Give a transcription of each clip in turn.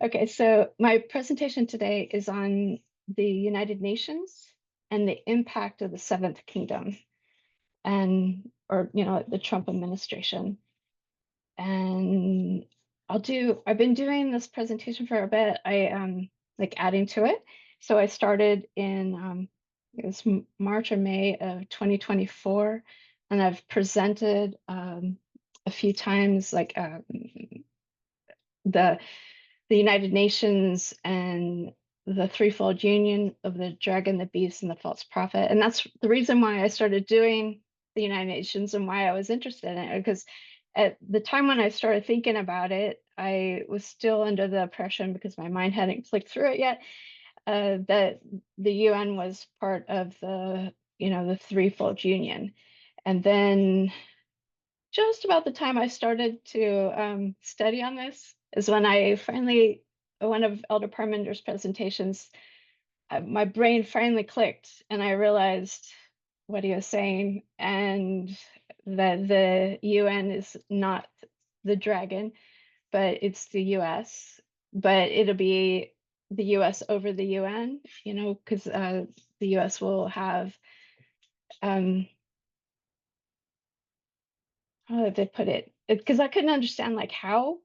Okay, so my presentation today is on the United Nations and the impact of the Seventh Kingdom or the Trump administration. And I've been doing this presentation for a bit. Like adding to it. So I started in, it was March or May of 2024, and I've presented a few times, like the the United Nations and the threefold union of the dragon, the beast, and the false prophet. And that's the reason why I started doing the United Nations and why I was interested in it. Because at the time when I started thinking about it, I was still under the impression, because my mind hadn't clicked through it yet, that the UN was part of the threefold union. And then just about the time I started to study on this is when I finally, one of Elder Parmender's presentations, my brain finally clicked and I realized what he was saying, and that the UN is not the dragon, but it's the US. But it'll be the US over the UN, because the US will have, um, how did they put it? Because I couldn't understand, like, how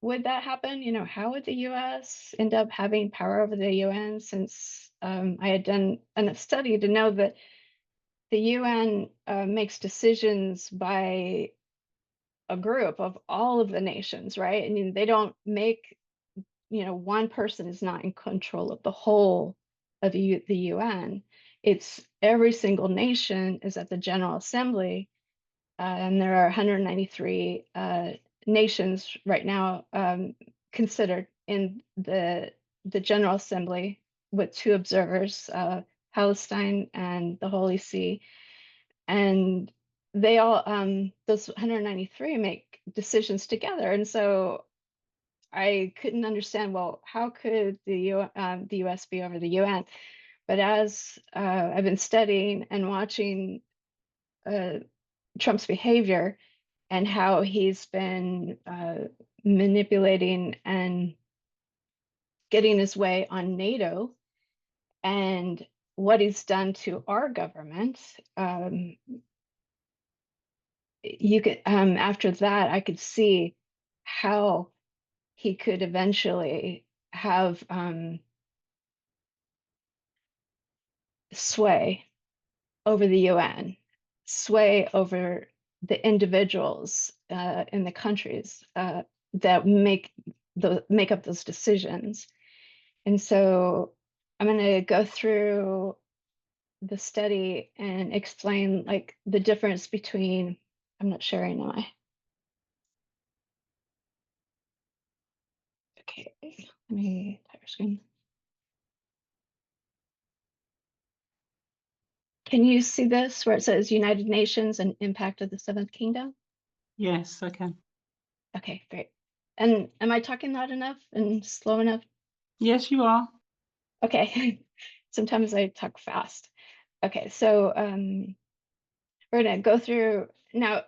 would that happen? How would the US end up having power over the UN, since I had done a study to know that the UN makes decisions by a group of all of the nations, right? I mean, they don't make, one person is not in control of the whole of the UN. It's every single nation is at the General Assembly, and there are 193 nations right now considered in the General Assembly, with two observers, Palestine and the Holy See, and they all those 193 make decisions together. And so I couldn't understand, well, how could the US be over the UN? But as I've been studying and watching uh, Trump's behavior and how he's been manipulating and getting his way on NATO, and what he's done to our government, you could after that I could see how he could eventually have sway over the UN, sway over the individuals in the countries that make up those decisions. And so I'm going to go through the study and explain, like, the difference between, I'm not sharing, am I? Okay, let me entire screen. Can you see this where it says United Nations and impact of the Seventh Kingdom? Yes, I can. Okay, great. And am I talking loud enough and slow enough? Yes, you are. Okay. Sometimes I talk fast. Okay, so we're gonna go through now.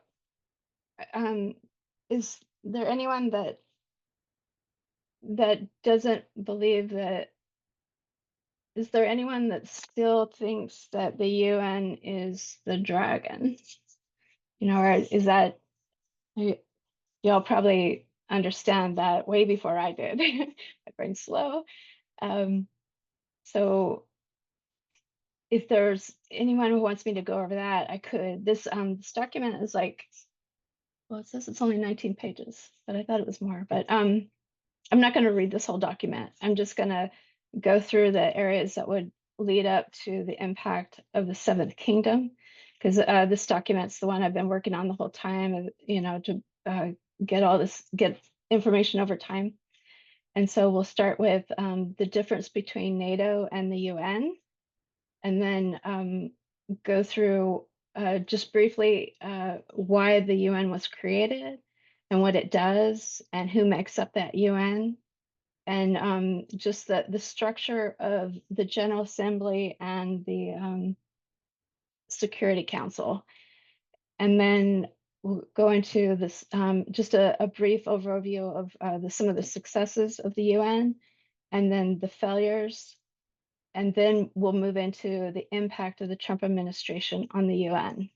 Um, is there anyone that doesn't believe that? Is there anyone that still thinks that the UN is the dragon? Or is that, y'all probably understand that way before I did. My brain's slow. Um, so if there's anyone who wants me to go over that, I could. This document is like, well, it says it's only 19 pages, but I thought it was more. But I'm not going to read this whole document. I'm just going to go through the areas that would lead up to the impact of the Seventh Kingdom, because this document's the one I've been working on the whole time, to get information over time. And so we'll start with the difference between NATO and the UN, and then go through just briefly why the UN was created and what it does and who makes up that UN, and just the structure of the General Assembly and the Security Council. And then we'll go into this just a brief overview of some of the successes of the UN and then the failures. And then we'll move into the impact of the Trump administration on the UN.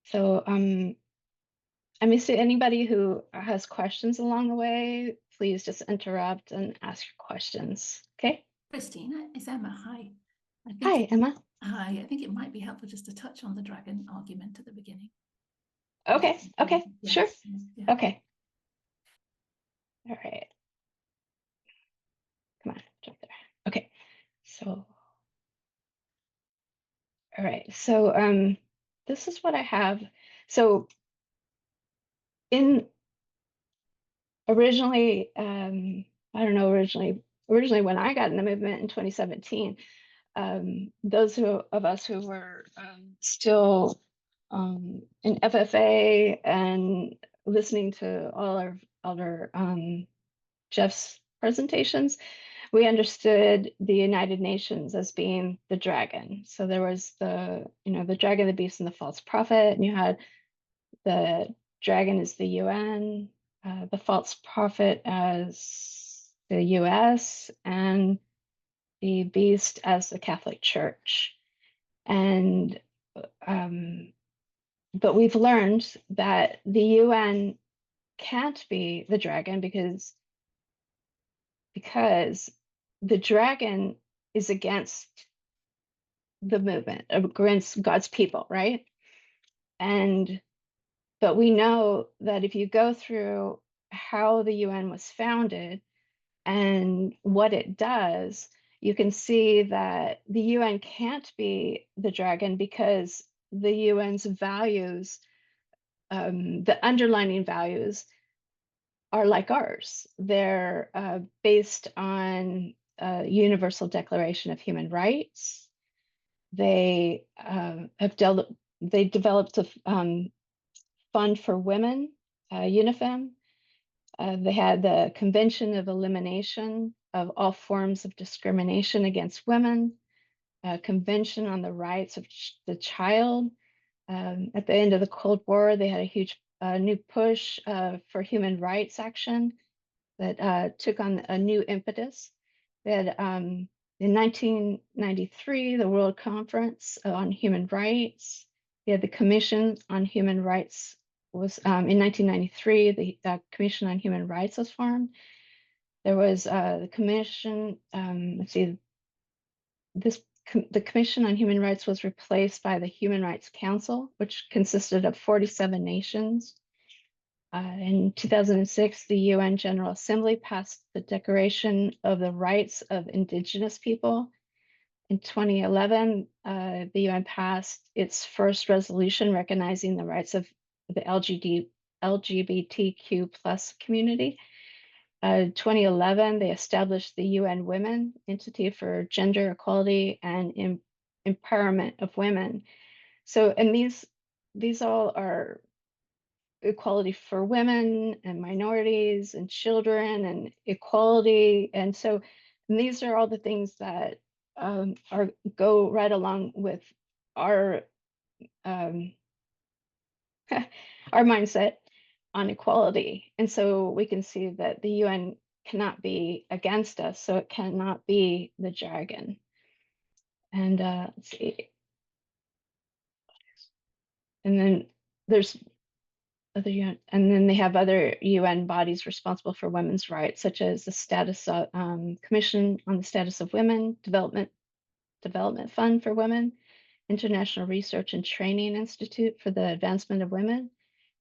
So I mean, so anybody who has questions along the way, please just interrupt and ask your questions. Okay. Christina, it's Emma. Hi. Hi, Emma. Hi. I think it might be helpful just to touch on the dragon argument at the beginning. Okay. Okay. Yeah. Sure. Yeah. Okay. All right. Come on, jump there. Okay. So, all right. So, this is what I have. So, in originally, I don't know, originally when I got in the movement in 2017, those of us who were still in FFA and listening to all our elder Jeff's presentations, we understood the United Nations as being the dragon. So there was the dragon, the beast, and the false prophet, and you had the dragon is the UN, the false prophet as the US, and the beast as the Catholic Church. And but we've learned that the UN can't be the dragon because the dragon is against the movement, against God's people, right? And but we know that if you go through how the UN was founded and what it does, you can see that the UN can't be the dragon because the UN's values, the underlining values, are like ours. They're based on a Universal Declaration of Human Rights. They they developed a fund for women, UNIFEM. They had the Convention of Elimination of All Forms of Discrimination Against Women, a Convention on the Rights of the Child. At the end of the Cold War, they had a huge new push for human rights action that took on a new impetus. They had in 1993, the World Conference on Human Rights. They had the Commission on Human Rights was in 1993, the Commission on Human Rights was formed. There was the Commission, let's see, the Commission on Human Rights was replaced by the Human Rights Council, which consisted of 47 nations. In 2006, the UN General Assembly passed the Declaration of the Rights of Indigenous People. In 2011, the UN passed its first resolution recognizing the rights of the LGBTQ plus community. 2011, they established the UN Women Entity for Gender Equality and Empowerment of Women. So, and these all are equality for women and minorities and children and equality. And so and these are all the things that go right along with our um, our mindset on equality. And so we can see that the UN cannot be against us, so it cannot be the dragon. And let's see. And then there's other UN, and then they have other UN bodies responsible for women's rights, such as the status of, Commission on the Status of Women, Development Fund for Women, International Research and Training Institute for the Advancement of Women,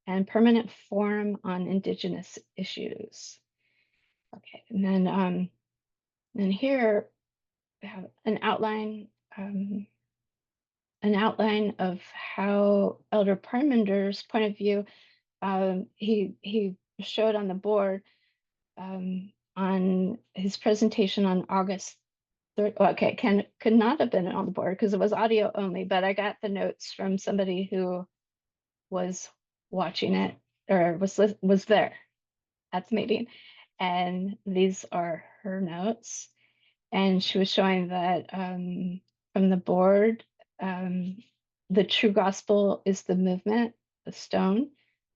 and Permanent Forum on Indigenous Issues. Okay, and then here we have um, an outline of how Elder Parmander's point of view. He showed on the board on his presentation on August 3rd. Okay, could not have been on the board because it was audio only, but I got the notes from somebody who was watching it or was there at the meeting, and these are her notes. And she was showing that from the board, the true gospel is the movement the stone.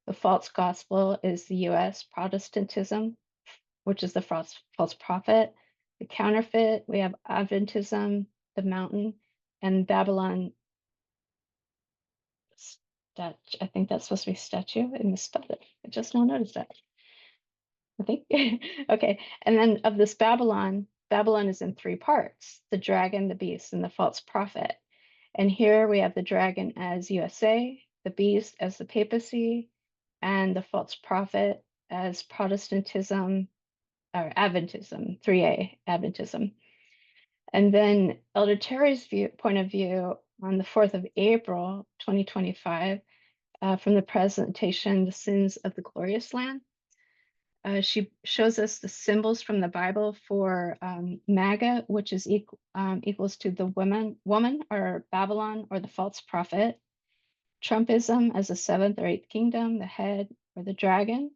The false gospel is the US Protestantism, which is the false prophet. The counterfeit, we have Adventism, the mountain, and Babylon. I think that's supposed to be statue. I misspelled it. I just now noticed that. I think. Okay. And then of this Babylon, Babylon is in three parts: the dragon, the beast, and the false prophet. And here we have the dragon as USA, the beast as the papacy, and the false prophet as Protestantism or Adventism, 3A Adventism. And then Elder Terry's point of view on the 4th of April, 2025, from the presentation, The Sins of the Glorious Land. She shows us the symbols from the Bible for MAGA, which is equals to the woman or Babylon or the false prophet. Trumpism as the seventh or eighth kingdom, the head or the dragon,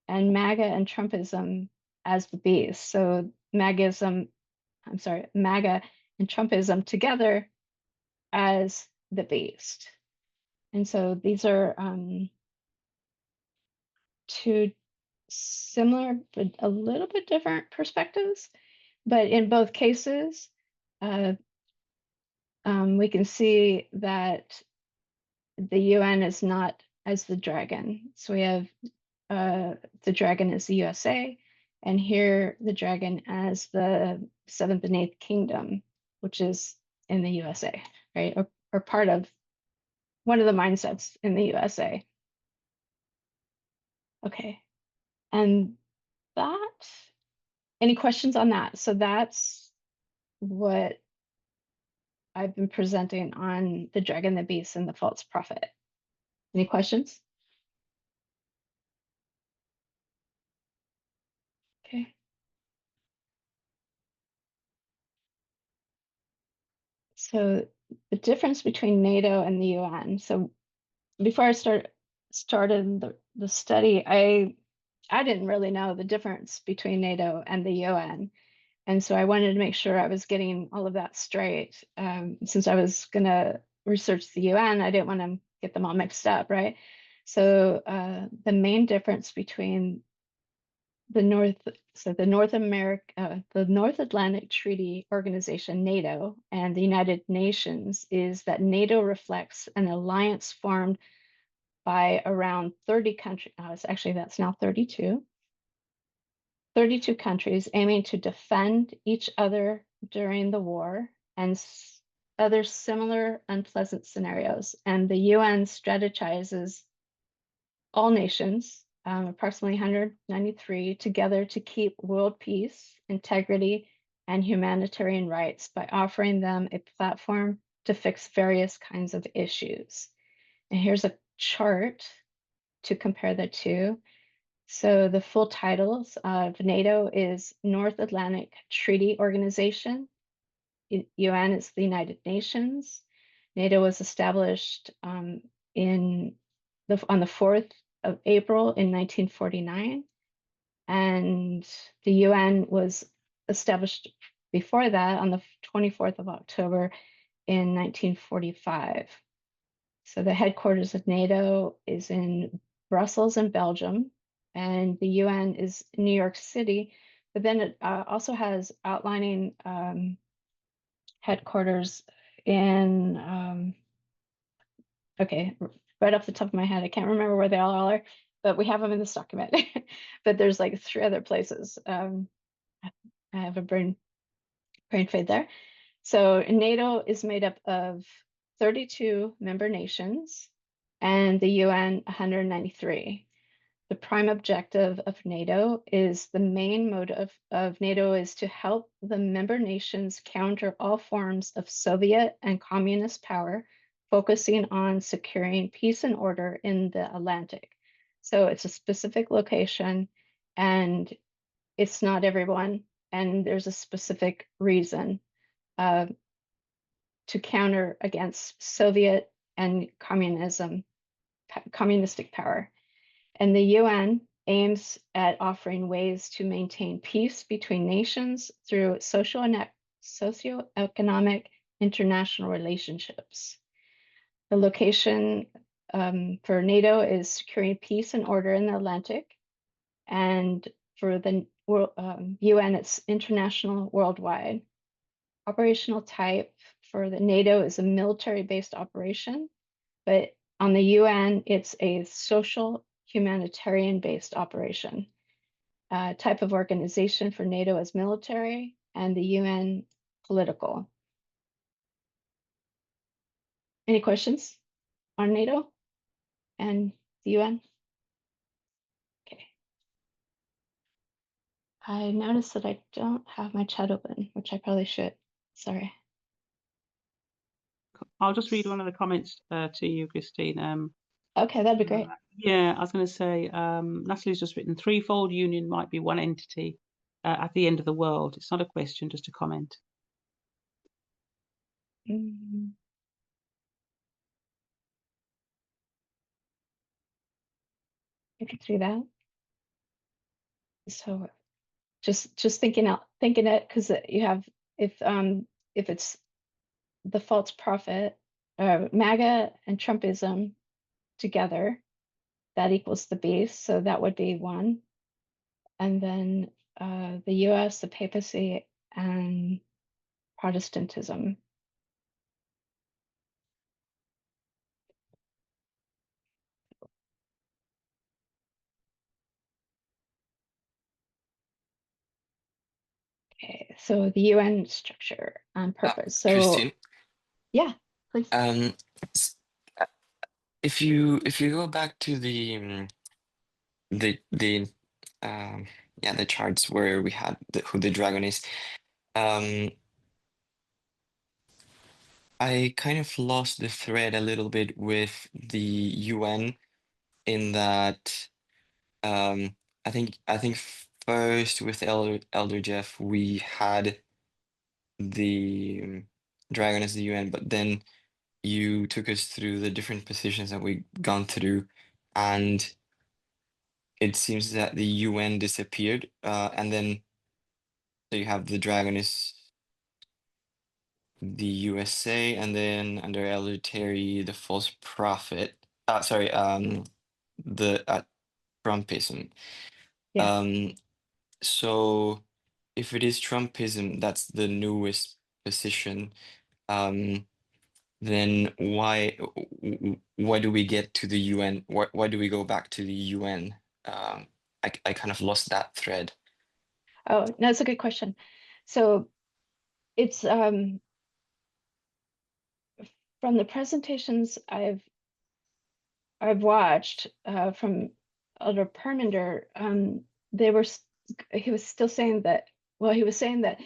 and MAGA and Trumpism as the beast. So MAGA and Trumpism together as the beast. And so these are two similar but a little bit different perspectives. But in both cases, we can see that the UN is not as the dragon. So we have the dragon as the USA, and here the dragon as the seventh and eighth kingdom, which is in the USA, right? Or part of one of the mindsets in the USA. Okay, and any questions on that? So that's what I've been presenting on the dragon, the beast, and the false prophet. Any questions? Okay. So the difference between NATO and the UN. So before I started the study, I didn't really know the difference between NATO and the UN. And so I wanted to make sure I was getting all of that straight. Since I was going to research the UN, I didn't want to get them all mixed up, right? So the main difference between the North Atlantic Treaty Organization, NATO, and the United Nations is that NATO reflects an alliance formed by around 30 countries. That's now 32. 32 countries aiming to defend each other during the war and other similar unpleasant scenarios. And the UN strategizes all nations, approximately 193, together to keep world peace, integrity, and humanitarian rights by offering them a platform to fix various kinds of issues. And here's a chart to compare the two. So the full titles of NATO is North Atlantic Treaty Organization. UN is the United Nations. NATO was established on the 4th of April in 1949, and the UN was established before that on the 24th of October in 1945. So the headquarters of NATO is in Brussels in Belgium, and the UN is New York City, but then it also has outlining headquarters in, okay, right off the top of my head, I can't remember where they all are, but we have them in this document. But there's like 3 other places. I have a brain fade there. So NATO is made up of 32 member nations and the UN 193. The prime objective of NATO is the main motive of NATO is to help the member nations counter all forms of Soviet and communist power, focusing on securing peace and order in the Atlantic. So it's a specific location and it's not everyone, and there's a specific reason to counter against Soviet and communistic power. And the UN aims at offering ways to maintain peace between nations through socioeconomic international relationships. The location for NATO is securing peace and order in the Atlantic, and for the world, UN, it's international worldwide. Operational type for the NATO is a military-based operation, but on the UN, it's a social humanitarian-based operation. Type of organization for NATO is military, and the UN political. Any questions on NATO and the UN? Okay. I noticed that I don't have my chat open, which I probably should. Sorry. I'll just read one of the comments to you, Christine. Okay, that'd be great. Yeah, I was going to say, Natalie's just written, threefold union might be one entity at the end of the world. It's not a question, just a comment. Mm. I can see that. So just thinking it, because you have, if it's the false prophet, MAGA and Trumpism together, that equals the beast. So that would be one. And then the US, the papacy, and Protestantism. Okay, so the UN structure on purpose. So Christine, yeah, please. s- uh, if you go back to the yeah, the charts where we had who the dragon is, I kind of lost the thread a little bit with the UN in that I think first with Elder Jeff we had the dragon as the UN, but then you took us through the different positions that we've gone through, and it seems that the UN disappeared, and then so you have the dragon is the USA, and then under Elder Terry, the false prophet. Sorry, the Trumpism. Yeah. So if it is Trumpism, that's the newest position. Then why do we get to the UN? Why do we go back to the UN? I kind of lost that thread. Oh, no, that's a good question. So it's from the presentations I've watched from Elder Perminder, he was still saying that, well, he was saying that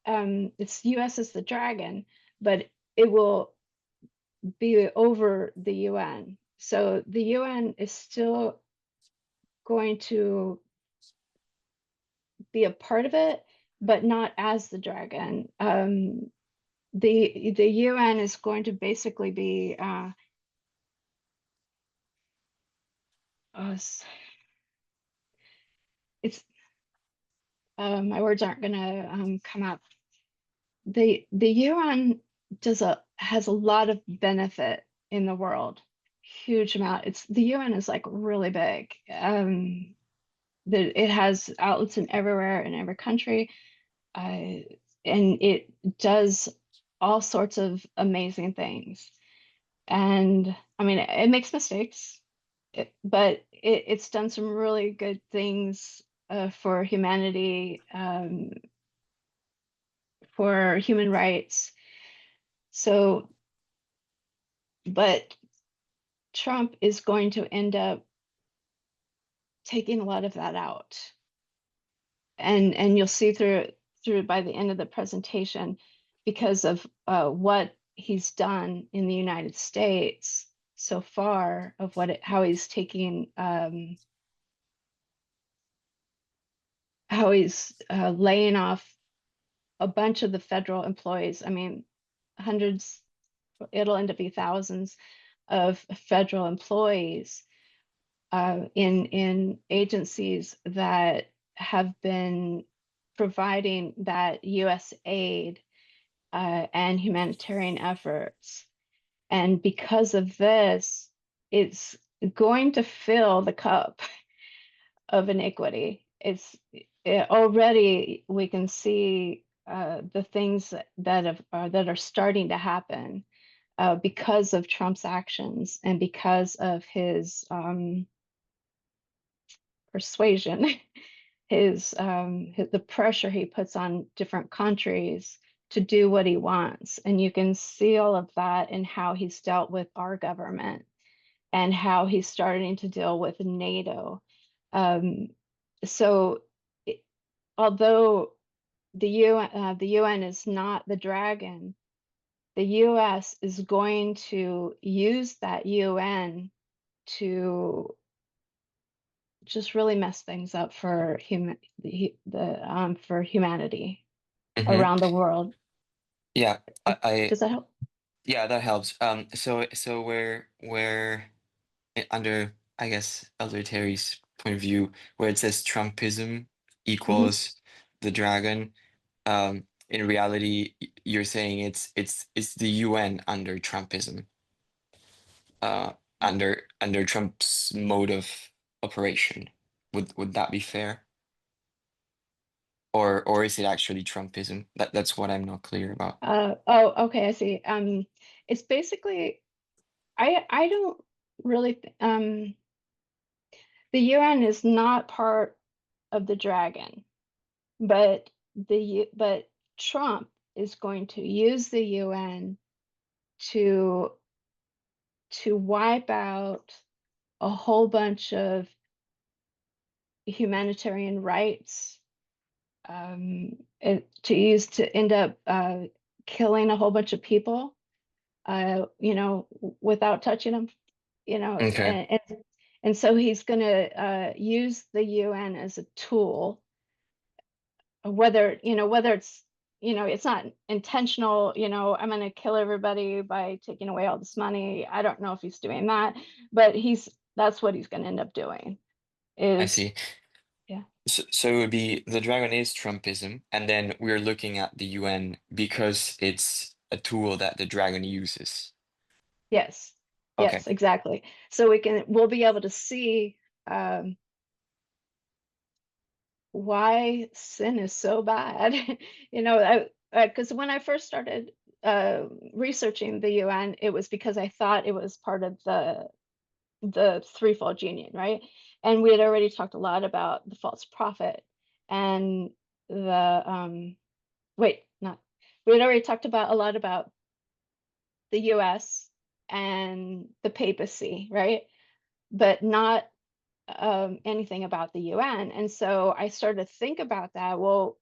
it's US is the dragon, but it will be over the UN. So the UN is still going to be a part of it, but not as the dragon. The UN is going to basically be it's my words aren't gonna come out. The UN has a lot of benefit in the world, huge amount. It's the UN is like really big. It has outlets in everywhere in every country, and it does all sorts of amazing things. And I mean, it makes mistakes, but it's done some really good things for humanity, for human rights. So, but Trump is going to end up taking a lot of that out. And you'll see through by the end of the presentation, because of what he's done in the United States so far, of how he's taking how he's laying off a bunch of the federal employees. I mean, hundreds, it'll end up being thousands of federal employees in agencies that have been providing that US aid and humanitarian efforts. And because of this, it's going to fill the cup of iniquity. Already we can see the things that are starting to happen because of Trump's actions and because of his persuasion, the pressure he puts on different countries to do what he wants. And you can see all of that in how he's dealt with our government and how he's starting to deal with NATO. Um, so, it, although the UN is not the dragon, the US is going to use that UN to just really mess things up for for humanity Mhm. around the world. Yeah, Does that help? yeah, that helps. So where under, I guess, Elder Terry's point of view, where it says Trumpism Hmm. equals the dragon, in reality, you're saying it's the UN under Trumpism, uh, under Trump's mode of operation. Would that be fair? Or is it actually Trumpism? That's what I'm not clear about. Oh, okay, I see. It's basically I don't really the UN is not part of the dragon, but but Trump is going to use the UN to wipe out a whole bunch of humanitarian rights, to use to end up killing a whole bunch of people, without touching them, Okay, and so he's going to use the UN as a tool, whether it's not intentional, I'm going to kill everybody by taking away all this money. I don't know if he's doing that, but that's what he's going to end up doing I is, see. yeah. So it would be the dragon is Trumpism, and then we're looking at the UN because it's a tool that the dragon uses. Yes, Okay, yes, exactly. So we'll be able to see um, why sin is so bad. Because when I first started researching the UN, it was because I thought it was part of the threefold union, right? And we had already talked a lot about the false prophet and the wait, not we had already talked about a lot about the US and the papacy, right? But not anything about the UN. And so I started to think about that. Well,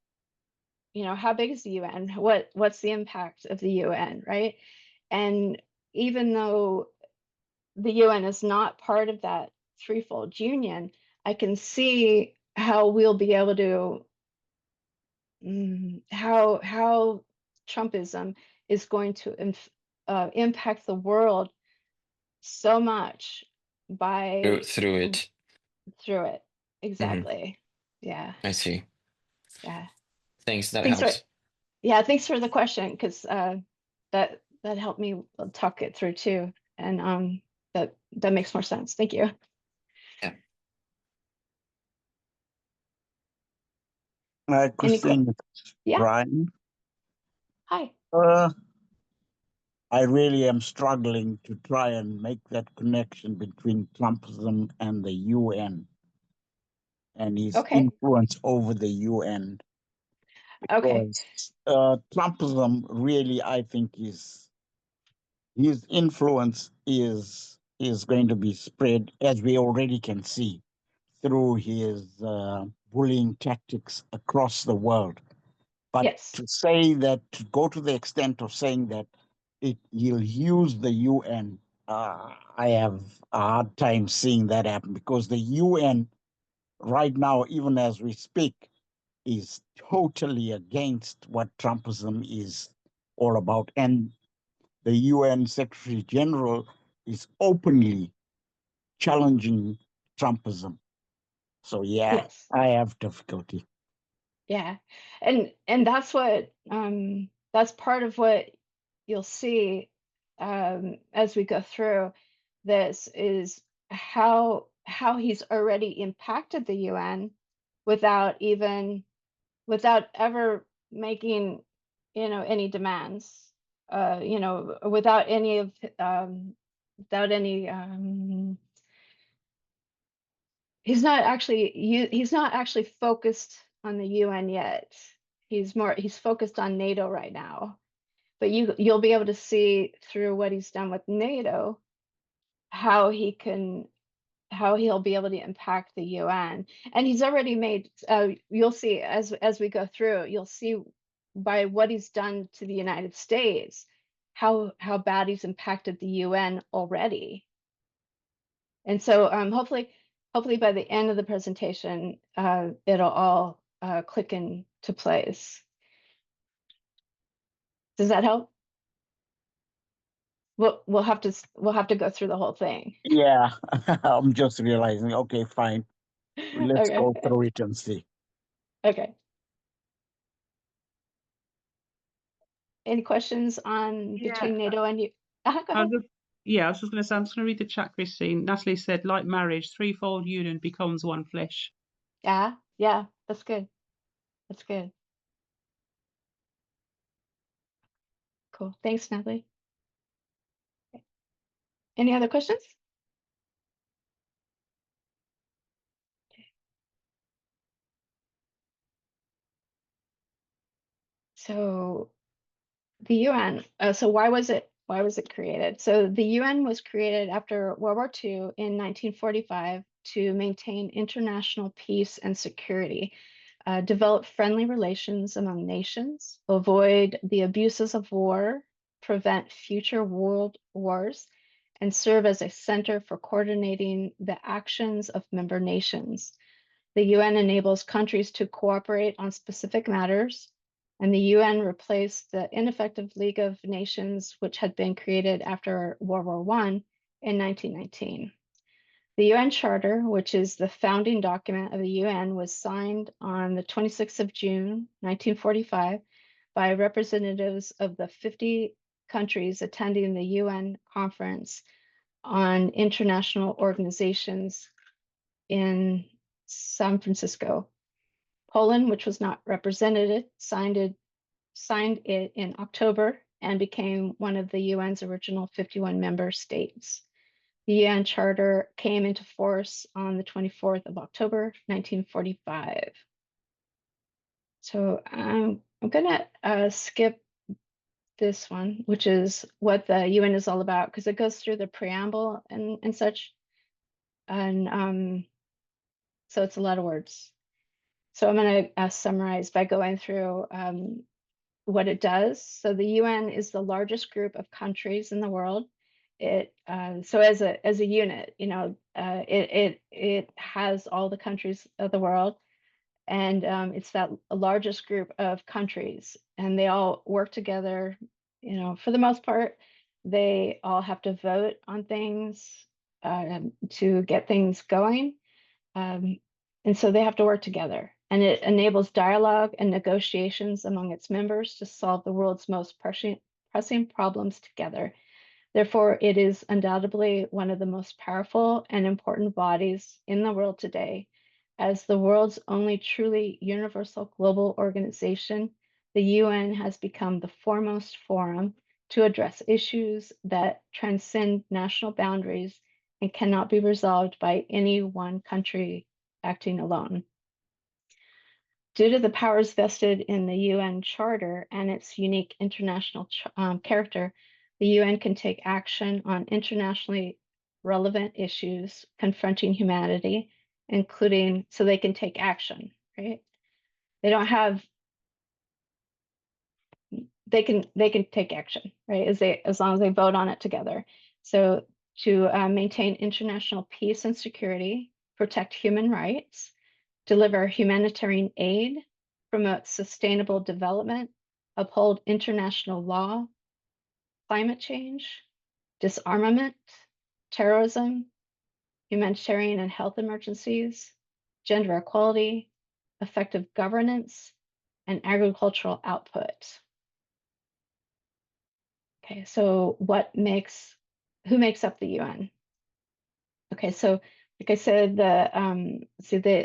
how big is the UN? What's the impact of the UN, right? And even though the UN is not part of that threefold union, I can see how we'll be able to how Trumpism is going to impact the world so much by through it. through it. Hmm. Exactly. Yeah. I see. Yeah. Thanks, that Thanks for helps. yeah, thanks for the question, because that helped me talk it through too. And that makes more sense. Thank you. Yeah. Hi, Any que Christine, it's Yeah. Brian. Hi. Uh, I really am struggling to try and make that connection between Trumpism and the UN and his Okay. influence over the UN. Okay. Because Trumpism really, I think, his influence is going to be spread, as we already can see, through his bullying tactics across the world. But Yes. to say that, to go to the extent of saying that he'll use the UN, I have a hard time seeing that happen, because the UN right now, even as we speak, is totally against what Trumpism is all about. And the UN Secretary General is openly challenging Trumpism. So yeah, Yes. I have difficulty. Yeah. And that's part of what you'll see as we go through. this is how he's already impacted the UN without ever making, any demands, without any of without any he's not actually focused on the UN yet. He's focused on NATO right now. But you'll be able to see through what he's done with NATO how he'll be able to impact the UN. And he's already made, you'll see as we go through, you'll see by what he's done to the United States, how bad he's impacted the UN already. And so hopefully by the end of the presentation, it'll all click into place. Does that help? We'll have to go through the whole thing. Yeah, I'm just realizing, okay, fine. Let's Okay. go through it and see. Okay. Any questions on between NATO and you? Go I ahead. was I was just going to say, I'm just going to read the chat, Christine. Natalie said, like marriage, threefold union becomes one flesh. Yeah, that's good. That's good. Cool. Thanks, Natalie. Any other questions? So the UN, so why was it created? So the UN was created after World War II in 1945 to maintain international peace and security, develop friendly relations among nations, avoid the abuses of war, prevent future world wars, and serve as a center for coordinating the actions of member nations. The UN enables countries to cooperate on specific matters, and the UN replaced the ineffective League of Nations, which had been created after World War I in 1919. The UN Charter, which is the founding document of the UN, was signed on the 26th of June, 1945, by representatives of the 50 countries attending the UN Conference on International Organizations in San Francisco. Poland, which was not represented, signed it in October and became one of the UN's original 51 member states. The UN Charter came into force on the 24th of October, 1945. So I'm gonna skip this one, which is what the UN is all about, because it goes through the preamble and such. And so it's a lot of words. So I'm going to summarize by going through what it does. So the UN is the largest group of countries in the world. So as a unit, it has all the countries of the world, and it's that largest group of countries, and they all work together. For the most part, they all have to vote on things to get things going. And so they have to work together, and it enables dialogue and negotiations among its members to solve the world's most pressing problems together. Therefore, it is undoubtedly one of the most powerful and important bodies in the world today. As the world's only truly universal global organization, the UN has become the foremost forum to address issues that transcend national boundaries and cannot be resolved by any one country acting alone. Due to the powers vested in the UN Charter and its unique international character, the UN can take action on internationally relevant issues confronting humanity, including, so they can take action, right? They don't have, they can take action, right? As long as they vote on it together. So to maintain international peace and security, protect human rights, deliver humanitarian aid, promote sustainable development, uphold international law, climate change, disarmament, terrorism, humanitarian and health emergencies, gender equality, effective governance, and agricultural output. Okay, so who makes up the UN? Okay, so like I said, the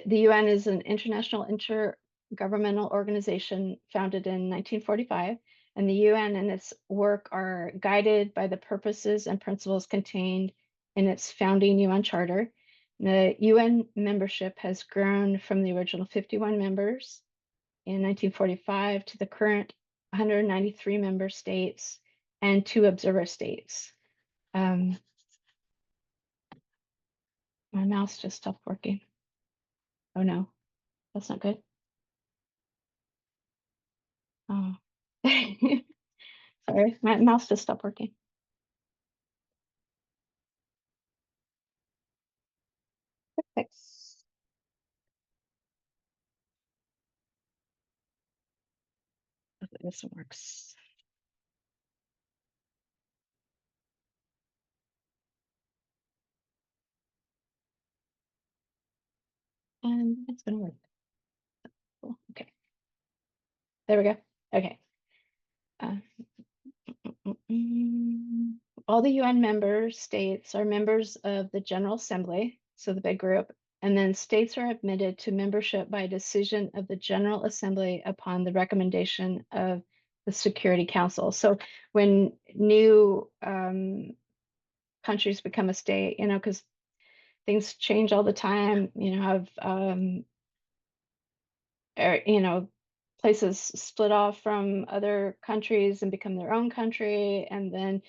UN is an international intergovernmental organization founded in 1945, and the UN and its work are guided by the purposes and principles contained in its founding UN Charter. The UN membership has grown from the original 51 members in 1945 to the current 193 member states and 2 observer states. My mouse just stopped working. Oh no, that's not good. Oh, sorry, my mouse just stopped working. Fix. This works. And it's gonna work. Cool. Okay. There we go. Okay. Uh, all the UN member states are members of the General Assembly, so the big group, and then states are admitted to membership by decision of the General Assembly upon the recommendation of the Security Council. So when new countries become a state, because things change all the time, places split off from other countries and become their own country, and then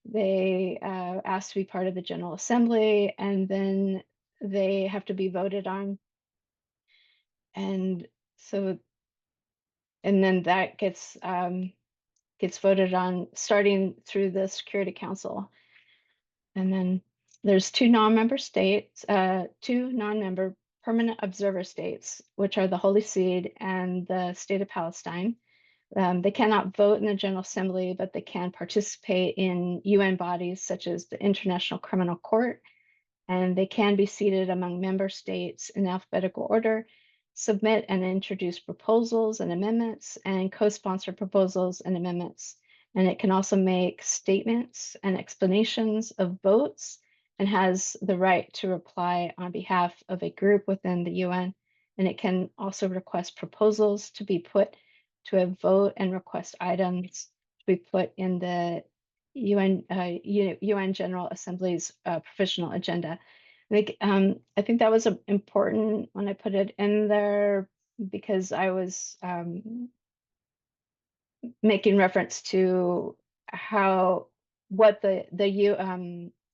they ask to be part of the General Assembly, and then they have to be voted on. And so, and then that gets voted on starting through the Security Council. And then there's 2 non-member states, 2 non-member permanent observer states, which are the Holy See and the State of Palestine. They cannot vote in the General Assembly, but they can participate in UN bodies such as the International Criminal Court, and they can be seated among member states in alphabetical order, submit and introduce proposals and amendments, and co-sponsor proposals and amendments. And it can also make statements and explanations of votes and has the right to reply on behalf of a group within the UN. And it can also request proposals to be put to a vote and request items to be put in the UN General Assembly's provisional agenda. I think that was important when I put it in there, because I was making reference to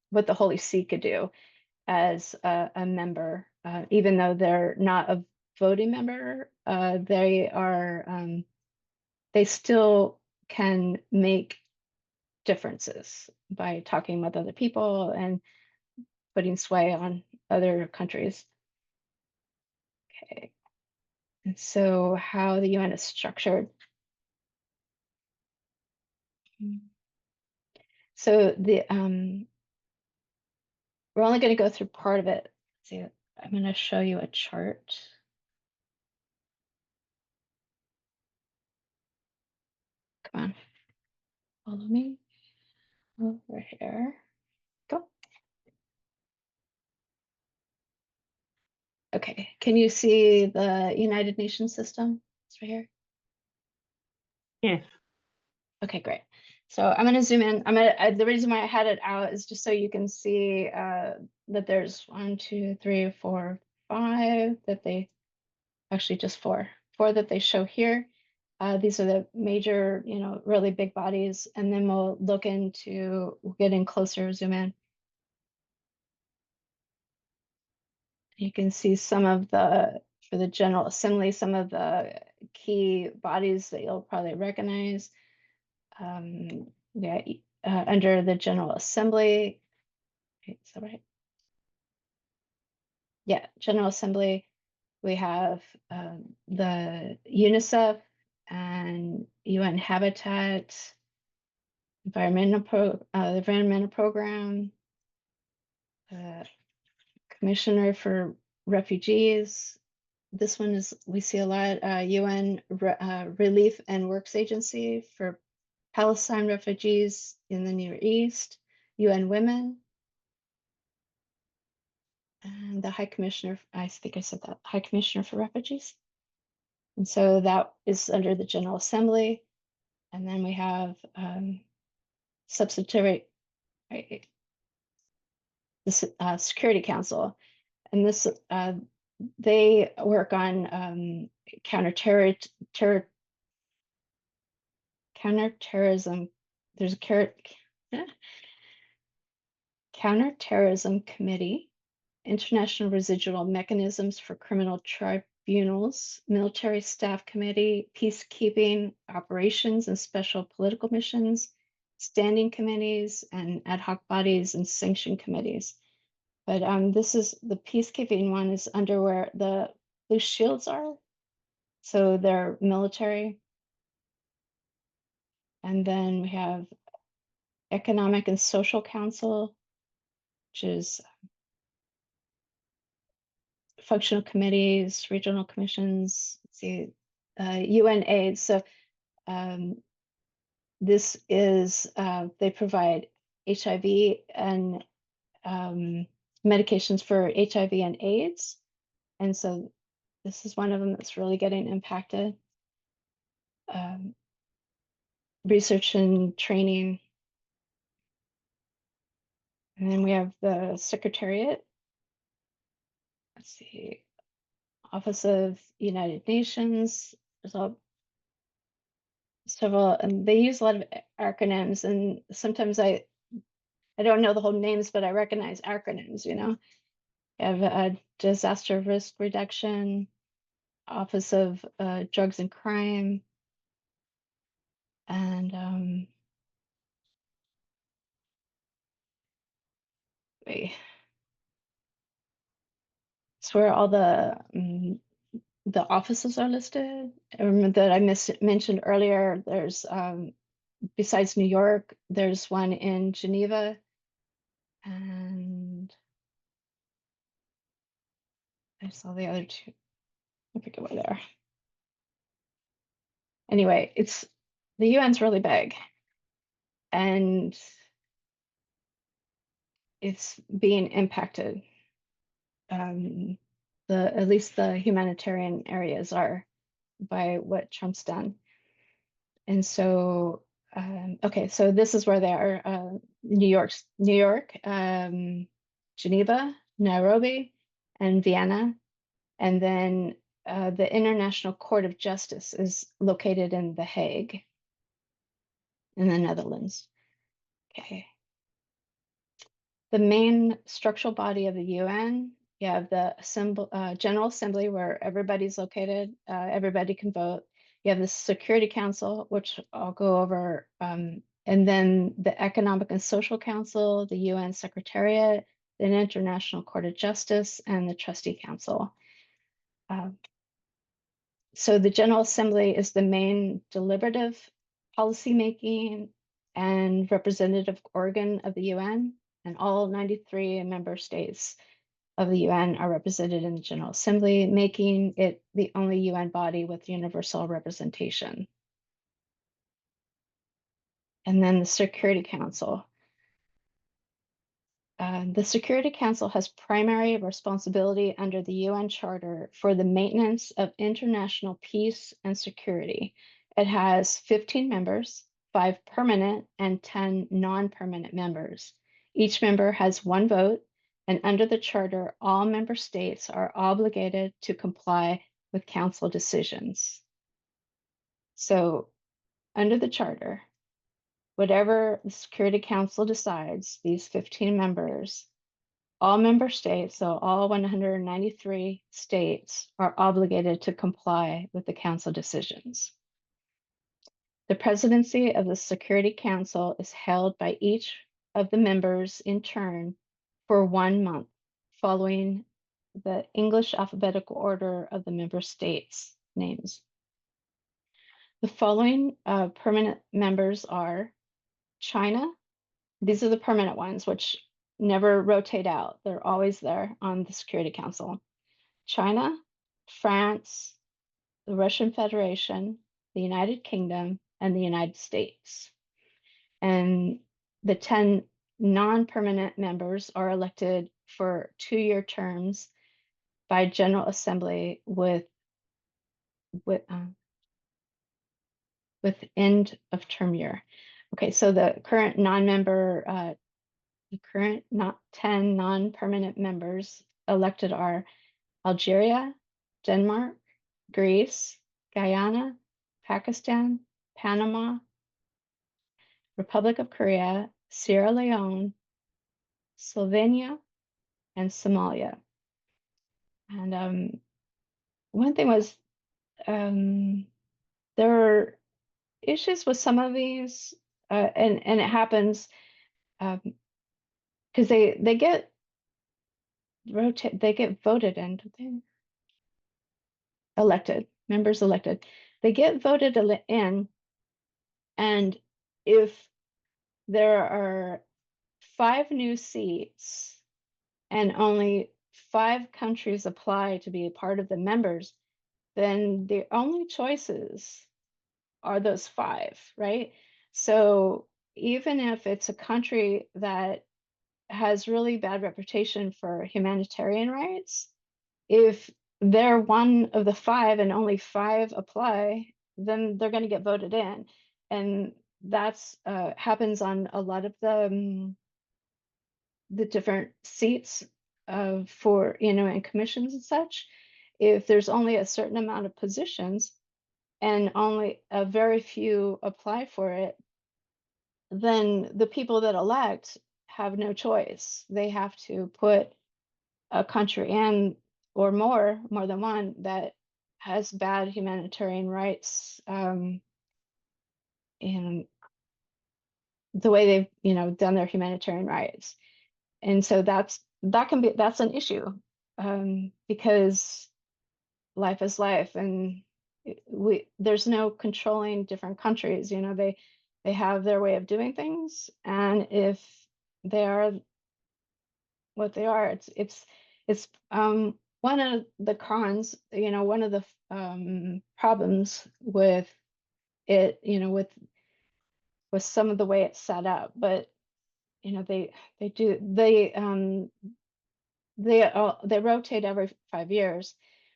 what the Holy See could do as a member, even though they're not a voting member. They still can make differences by talking with other people and putting sway on other countries. Okay, and so how the UN is structured. So we're only going to go through part of it. See, I'm going to show you a chart. Come on, follow me over here. Go. Okay, can you see the United Nations system? It's right here. Yes. Okay, great. So I'm going to zoom in. The reason why I had it out is just so you can see that there's 1, 2, 3, 4, 5 that they actually just 4 that they show here. These are the major, really big bodies, and then we'll get in closer, zoom in. You can see for the General Assembly, some of the key bodies that you'll probably recognize. Under the General Assembly, is that right? Yeah, General Assembly, we have the UNICEF and UN Habitat, environmental program, Commissioner for Refugees. This one we see a lot, UN Relief and Works Agency for Palestine refugees in the Near East, UN Women, and the High Commissioner, I think I said that, High Commissioner for Refugees. And so that is under the General Assembly. And then we have subsidiary, the Security Council. And this, they work on counterterrorism. There's a counterterrorism committee, international residual mechanisms for criminal tribunals, military staff committee, peacekeeping operations and special political missions, standing committees and ad hoc bodies and sanction committees. But this is the peacekeeping one is under where the blue shields are. So they're military. And then we have Economic and Social Council, which is functional committees, regional commissions, let's see, UN AIDS. So this is, they provide HIV and medications for HIV and AIDS. And so this is one of them that's really getting impacted. Research and training. And then we have the Secretariat. Let's see, Office of United Nations. There's several, and they use a lot of acronyms, and sometimes I don't know the whole names, but I recognize acronyms, you know. You have a Disaster Risk Reduction, Office of Drugs and Crime, and wait, it's where all the offices are listed. I remember that I mentioned earlier, there's besides New York, there's one in Geneva, and I saw the other two. I forget where they are. Anyway, the UN's really big, and it's being impacted. At least the humanitarian areas are by what Trump's done. And so, okay, so this is where they are: New York, Geneva, Nairobi, and Vienna. And then the International Court of Justice is located in The Hague, in the Netherlands. Okay. The main structural body of the UN, you have the General Assembly where everybody's located, everybody can vote. You have the Security Council, which I'll go over, and then the Economic and Social Council, the UN Secretariat, the International Court of Justice, and the Trustee Council. So the General Assembly is the main deliberative, policymaking, and representative organ of the UN, and all 93 member states of the UN are represented in the General Assembly, making it the only UN body with universal representation. And then the Security Council. The Security Council has primary responsibility under the UN Charter for the maintenance of international peace and security. It has 15 members, 5 permanent and 10 non-permanent members. Each member has 1 vote, and under the Charter, all member states are obligated to comply with Council decisions. So, under the Charter, whatever the Security Council decides, these 15 members, all member states, so all 193 states, are obligated to comply with the Council decisions. The presidency of the Security Council is held by each of the members in turn for 1 month, following the English alphabetical order of the member states' names. The following permanent members are China. These are the permanent ones, which never rotate out. They're always there on the Security Council. China, France, the Russian Federation, the United Kingdom, and the United States. And the 10 non-permanent members are elected for 2-year terms by General Assembly with end of term year. Okay, so the current non-member, the current not 10 non-permanent members elected are Algeria, Denmark, Greece, Guyana, Pakistan, Panama, Republic of Korea, Sierra Leone, Slovenia, and Somalia. And one thing was there were issues with some of these, and it happens because they get voted in, don't they? Elected, members elected. They get voted in, and if there are 5 new seats and only 5 countries apply to be a part of the members, then the only choices are those 5, right? So even if it's a country that has really bad reputation for humanitarian rights, if they're one of the 5 and only 5 apply, then they're going to get voted in. And that's happens on a lot of the different seats for, in commissions and such. If there's only a certain amount of positions and only a very few apply for it, then the people that elect have no choice. They have to put a country in, or more than one, that has bad humanitarian rights, and the way they've done their humanitarian rights. And so that's an issue, because life is life, and there's no controlling different countries. They have their way of doing things, and if they are what they are, it's one of the cons, one of the problems with it, with some of the way it's set up. But they rotate every 5 years.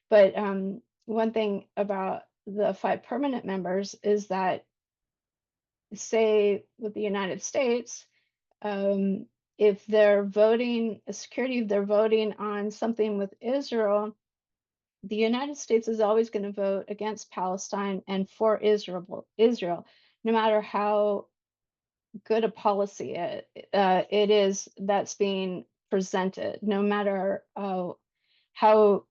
But one thing about the 5 permanent members is that, say with the United States, if they're voting on something with Israel, the United States is always going to vote against Palestine and for Israel, no matter how good a policy it is that's being presented, no matter how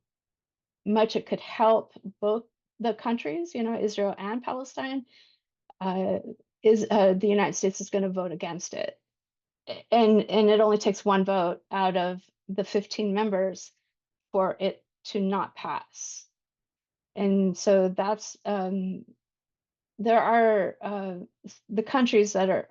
much it could help both the countries, Israel and Palestine. The United States is going to vote against it, and it only takes 1 vote out of the 15 members for it to not pass. And so that's there are the countries that are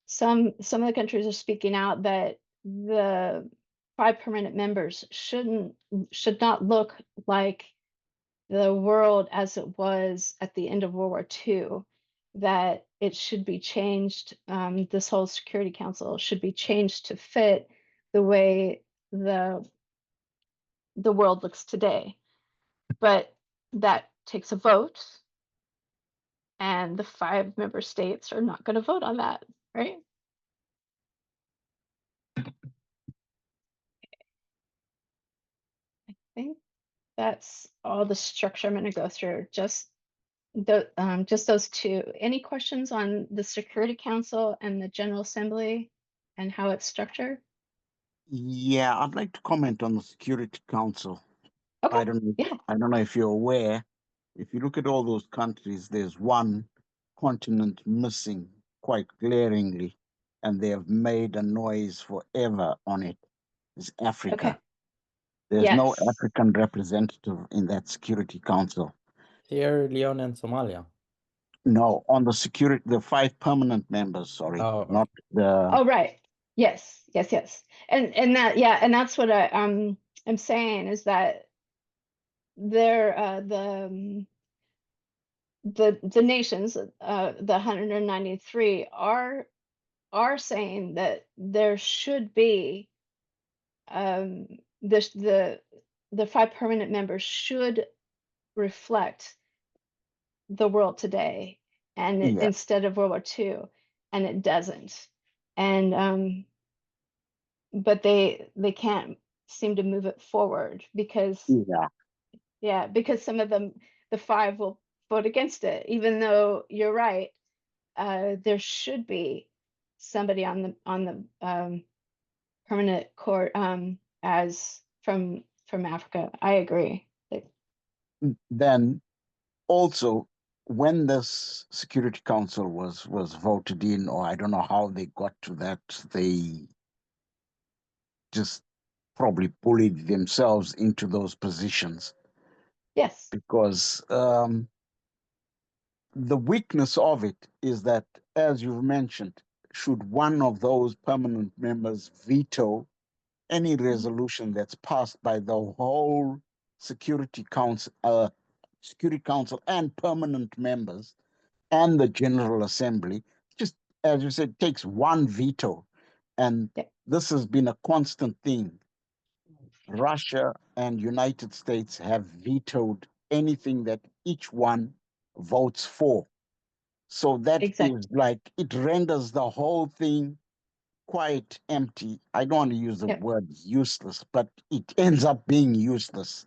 some of the countries are speaking out that the 5 permanent members should not look like the world as it was at the end of World War II, that it should be changed. This whole Security Council should be changed to fit the way the world looks today. But that takes a vote, and the 5 member states are not going to vote on that, right? I think that's all the structure I'm going to go through. Just those 2. Any questions on the Security Council and the General Assembly and how it's structured? Yeah, I'd like to comment on the Security Council. Okay. I don't know if you're aware. If you look at all those countries, there's one continent missing quite glaringly, and they have made a noise forever on it. Is Africa. Okay. There's no Yes. African representative in that Security Council. Sierra Leone and Somalia. No, on the 5 permanent members, sorry, Oh, okay. not the. Oh, right. Yes. And that, yeah, and that's what I'm saying, is that they're the nations, the 193 are are saying that there should be this the 5 permanent members should reflect the world today and Yeah, instead of World War II, and it doesn't. And but they can't seem to move it forward because yeah. yeah, because some of them, the 5 will vote against it, even though you're right. There should be somebody on the permanent court as from Africa. I agree. Then also, when this Security Council was voted in, or I don't know how they got to that, they just probably bullied themselves into those positions Yes, because the weakness of it is that, as you've mentioned, should one of those permanent members veto any resolution that's passed by the whole Security Council and permanent members and the General Assembly, just as you said, takes one veto. And yeah, this has been a constant thing. Russia and United States have vetoed anything that each one votes for. So that exactly. is like, it renders the whole thing quite empty. I don't want to use the Yep, word useless, but it ends up being useless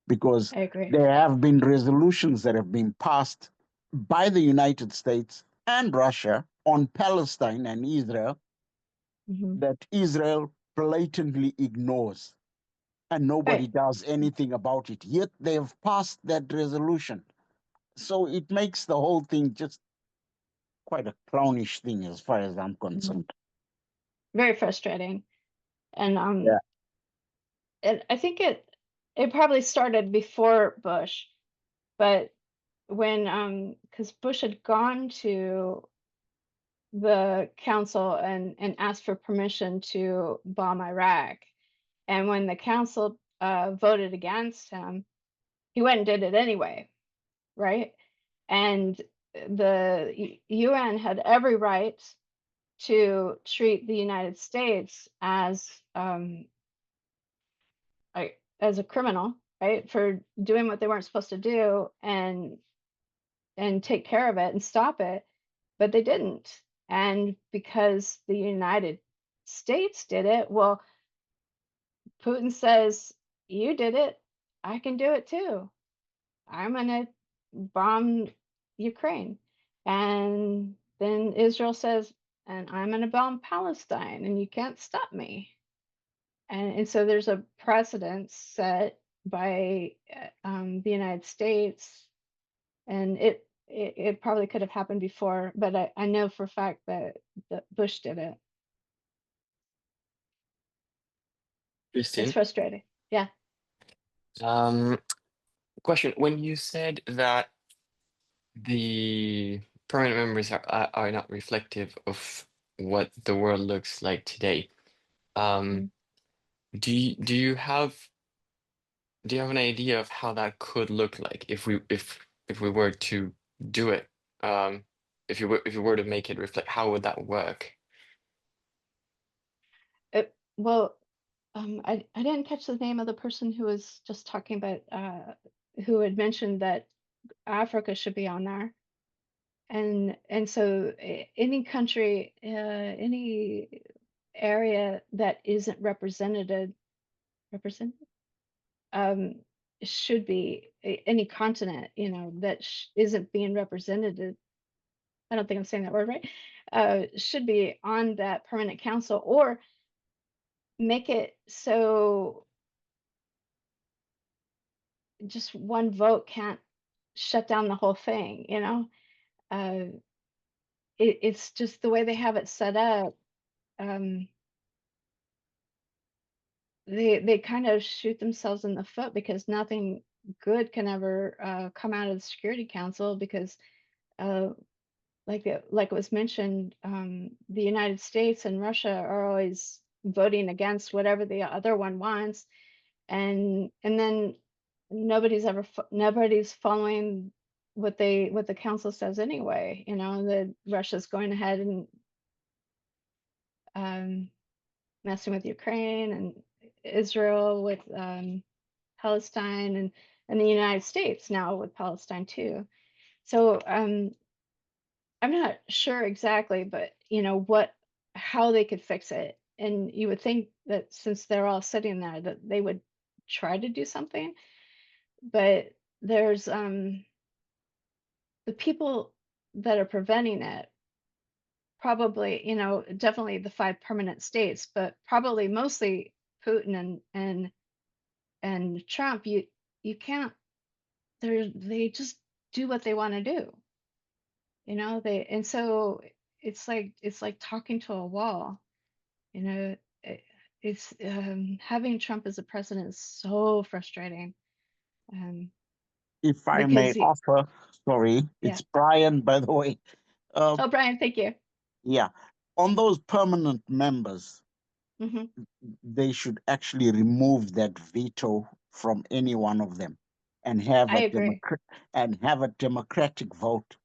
because I agree. there have been resolutions that have been passed by the United States and Russia on Palestine and Israel Hmm. that Israel blatantly ignores, and nobody Right. does anything about it. Yet they've passed that resolution. So it makes the whole thing just quite a clownish thing as far as I'm Hmm. concerned. Very frustrating. And Yeah. I think it probably started before Bush, but when because Bush had gone to the council and asked for permission to bomb Iraq, and when the council voted against him, he went and did it anyway, right? And the UN had every right to treat the United States as a criminal, right, for doing what they weren't supposed to do and take care of it and stop it, but they didn't. And because the United States did it, well, Putin says, "You did it, I can do it too. I'm gonna bomb Ukraine." And then Israel says, "And I'm gonna bomb Palestine, and you can't stop me." And so there's a precedent set by the United States, and it probably could have happened before, but I know for a fact that Bush did it. It's Christine, frustrating. Yeah. um, question. When you said that the permanent members are not reflective of what the world looks like today, um, Mhm. do you have an idea of how that could look like if we were to do it? Um, if you were to make it reflect, how would that work? Well, I didn't catch the name of the person who was just talking about who had mentioned that Africa should be on there. And so any country, any area that isn't represented, um, should be any continent, that isn't being represented. I don't think I'm saying that word right. Should be on that permanent council, or make it so just one vote can't shut down the whole thing. Uh, it's just the way they have it set up. Um, they kind of shoot themselves in the foot because nothing good can ever come out of the Security Council because uh, like it was mentioned, the United States and Russia are always voting against whatever the other one wants, and then nobody's following what the council says anyway. That Russia's going ahead and messing with Ukraine and Israel with Palestine and the United States now with Palestine too. So I'm not sure exactly, but you know how they could fix it. And you would think that since they're all sitting there, that they would try to do something. But there's the people that are preventing it. Probably, you know, definitely the 5 permanent states, but probably mostly Putin and Trump. You can't. They just do what they want to do. You know, and so it's like talking to a wall. You know, it's having Trump as a president is so frustrating. Um, If I may because offer, sorry, yeah. it's Brian, by the way. Oh, Brian, thank you. Yeah, on those permanent members, Hmm. they should actually remove that veto from any one of them and have I agree. a democratic vote.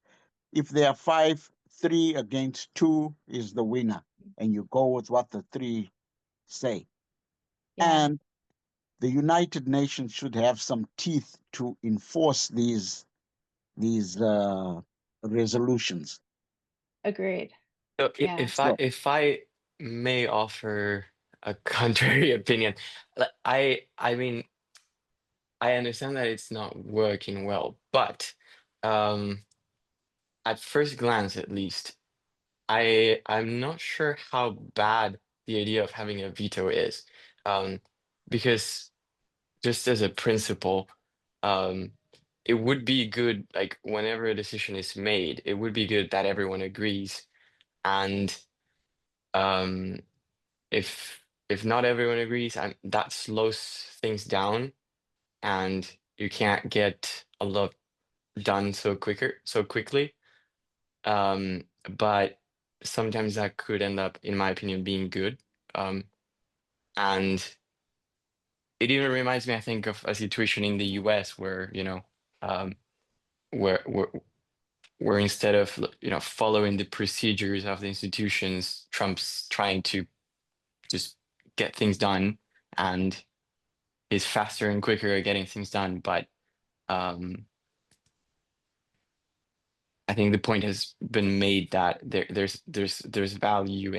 If there are 5, 3 against 2 is the winner, and you go with what the 3 say. Yeah, And the United Nations should have some teeth to enforce these resolutions. agreed. So Yeah, So if I may offer a contrary opinion, I mean I understand that it's not working well, but um, at first glance, at least, I'm not sure how bad the idea of having a veto is, um, because just as a principle, um, it would be good, like whenever a decision is made, it would be good that everyone agrees, and um, if not everyone agrees, that slows things down, and you can't get a lot done so quickly. But sometimes that could end up, in my opinion, being good. Um, and it even reminds me, I think, of a situation in the US where, um, where where where instead of following the procedures of the institutions, Trump's trying to just get things done and is faster and quicker at getting things done. But um, I think the point has been made that there's value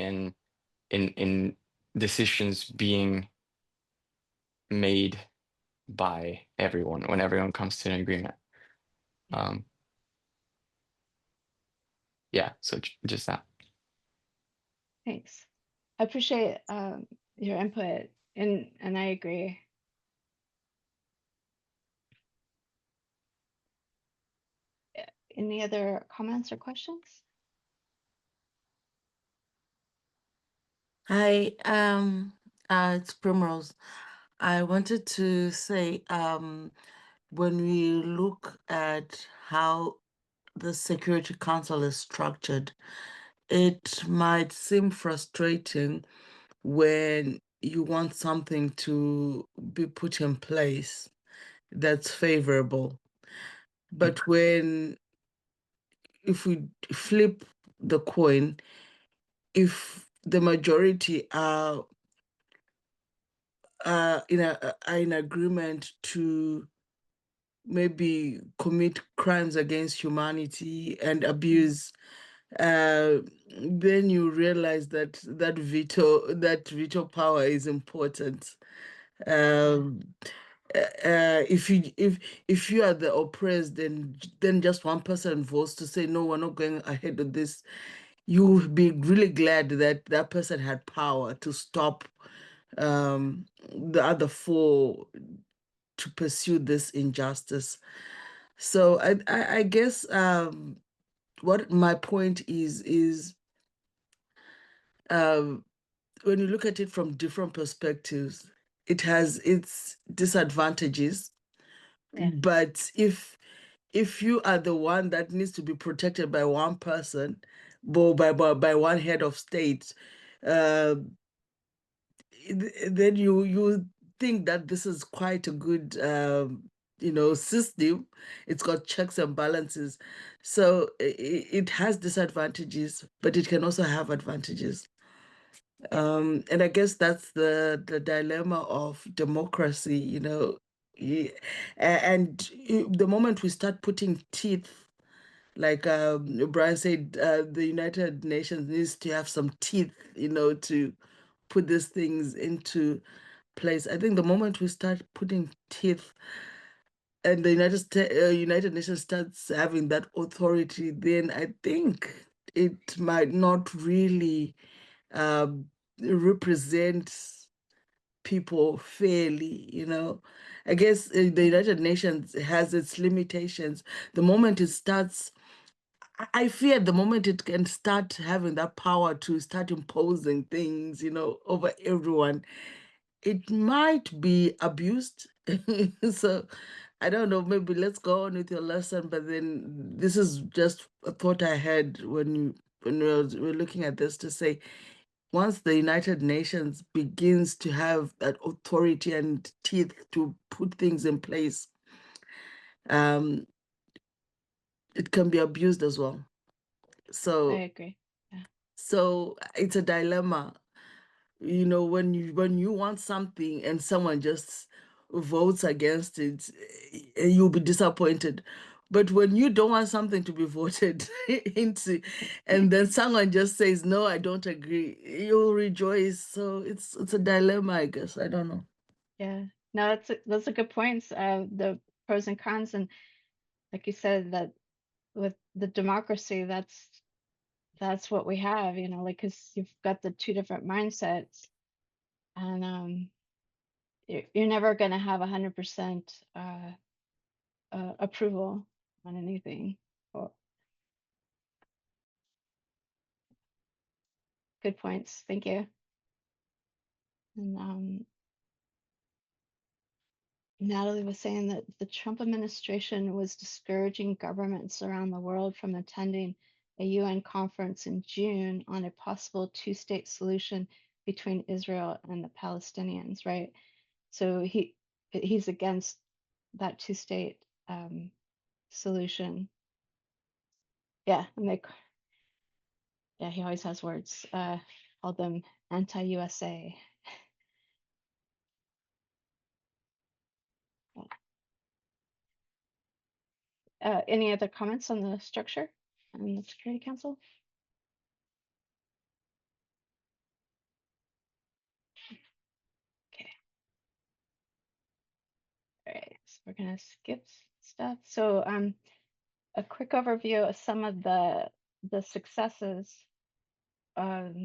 in decisions being made by everyone when everyone comes to an agreement. Um, yeah, so just that. thanks. I appreciate your input, and I agree. Any other comments or questions? Hi, it's Primrose. I wanted to say, when we look at how the Security Council is structured, it might seem frustrating when you want something to be put in place that's favorable. But if we flip the coin, if the majority are in agreement to maybe commit crimes against humanity and abuse, then you realize that veto power is important. Um, if you are the oppressed, then just one person votes to say no, we're not going ahead with this. You'll be really glad that that person had power to stop the other 4 to pursue this injustice. So I guess what my point is um, when you look at it from different perspectives, it has its disadvantages. Yeah. But if you are the one that needs to be protected by one person, by one head of state, uh, then you think that this is quite a good system. It's got checks and balances, so it has disadvantages, but it can also have advantages. And I guess that's the dilemma of democracy, you know. And the moment we start putting teeth, like Brian said, the United Nations needs to have some teeth, you know, to put these things into place. I think the moment we start putting teeth and the United Nations starts having that authority, then I think it might not really um, represent people fairly, you know. I guess the United Nations has its limitations. The moment it starts, I fear the moment it can start having that power to start imposing things, you know, over everyone, it might be abused. So I don't know, maybe let's go on with your lesson, but then this is just a thought I had when we're looking at this, to say once the United Nations begins to have that authority and teeth to put things in place, um, it can be abused as well. I So agree. Yeah. so it's a dilemma, you know, when you want something and someone just votes against it, you'll be disappointed. But when you don't want something to be voted into, and then someone just says, no, I don't agree, you'll rejoice. So it's a dilemma, I guess. I don't know. Yeah. No, those are good points. The pros and cons, and like you said, that with the democracy, that's what we have, you know, like because you've got the two different mindsets, and you're never going to have 100% approval on anything. Or good points. Thank you. And Natalie was saying that the Trump administration was discouraging governments around the world from attending a UN conference in June on a possible two-state solution between Israel and the Palestinians, right? So he's against that two-state solution. Yeah, he always has words. Called them anti-USA. Any other comments on the structure and the Security Council? Okay. All right, so we're gonna skip stuff. So a quick overview of some of the successes of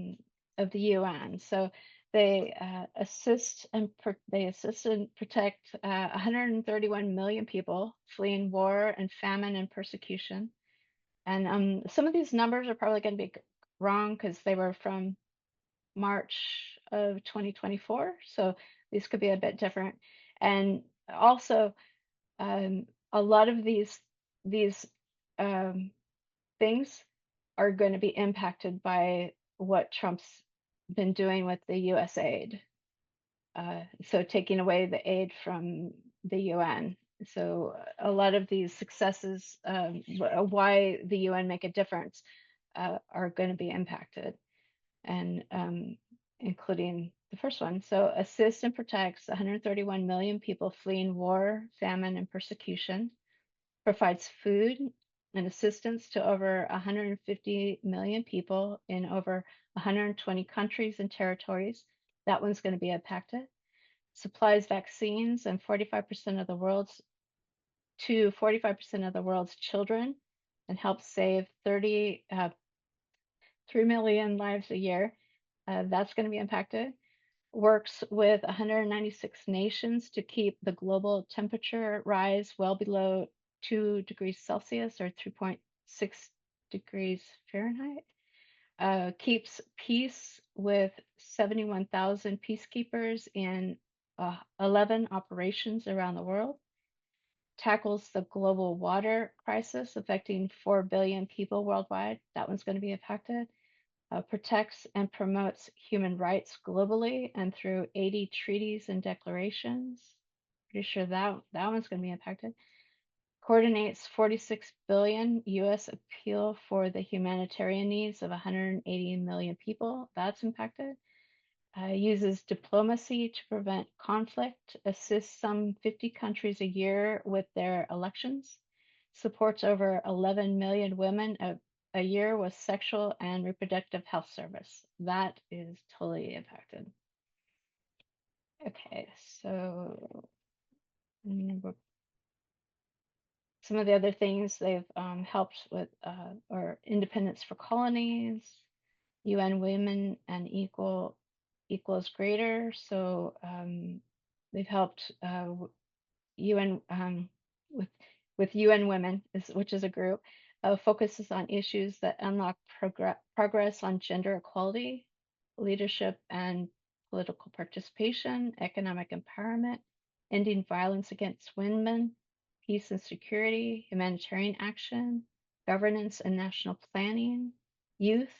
the UN. So they assist and protect 131 million people fleeing war and famine and persecution. And some of these numbers are probably going to be wrong because they were from March of 2024. So these could be a bit different. And also, a lot of these things are going to be impacted by what Trump's been doing with the U.S. aid. So taking away the aid from the UN. So a lot of these successes, why the UN make a difference, are going to be impacted, and including the first one. So assist and protects 131 million people fleeing war, famine, and persecution. Provides food and assistance to over 150 million people in over 120 countries and territories. That one's going to be impacted. Supplies vaccines and 45% of the world's 45% of the world's children, and helps save 3 million lives a year. That's going to be impacted. Works with 196 nations to keep the global temperature rise well below 2 degrees Celsius or 3.6 degrees Fahrenheit. Keeps peace with 71,000 peacekeepers in 11 operations around the world. Tackles the global water crisis affecting 4 billion people worldwide. That one's going to be impacted. Protects and promotes human rights globally and through 80 treaties and declarations. Pretty sure that one's going to be impacted. Coordinates 46 billion U.S. appeal for the humanitarian needs of 180 million people. That's impacted. uses diplomacy to prevent conflict, assists some 50 countries a year with their elections, supports over 11 million women a year with sexual and reproductive health service. That is totally impacted. Okay, so some of the other things they've helped with are independence for colonies, UN Women and equals greater. So they've helped UN with UN Women, which is a group, focuses on issues that unlock progress on gender equality, leadership and political participation, economic empowerment, ending violence against women, peace and security, humanitarian action, governance and national planning, youth,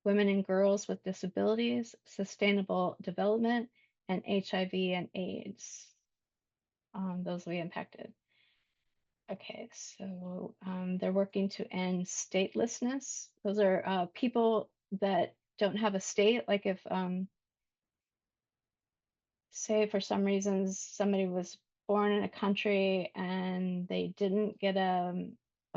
women and girls with disabilities, sustainable development, and HIV and AIDS. Those will be impacted. Okay, so they're working to end statelessness. Those are people that don't have a state. Like if, say for some reasons, somebody was born in a country and they didn't get a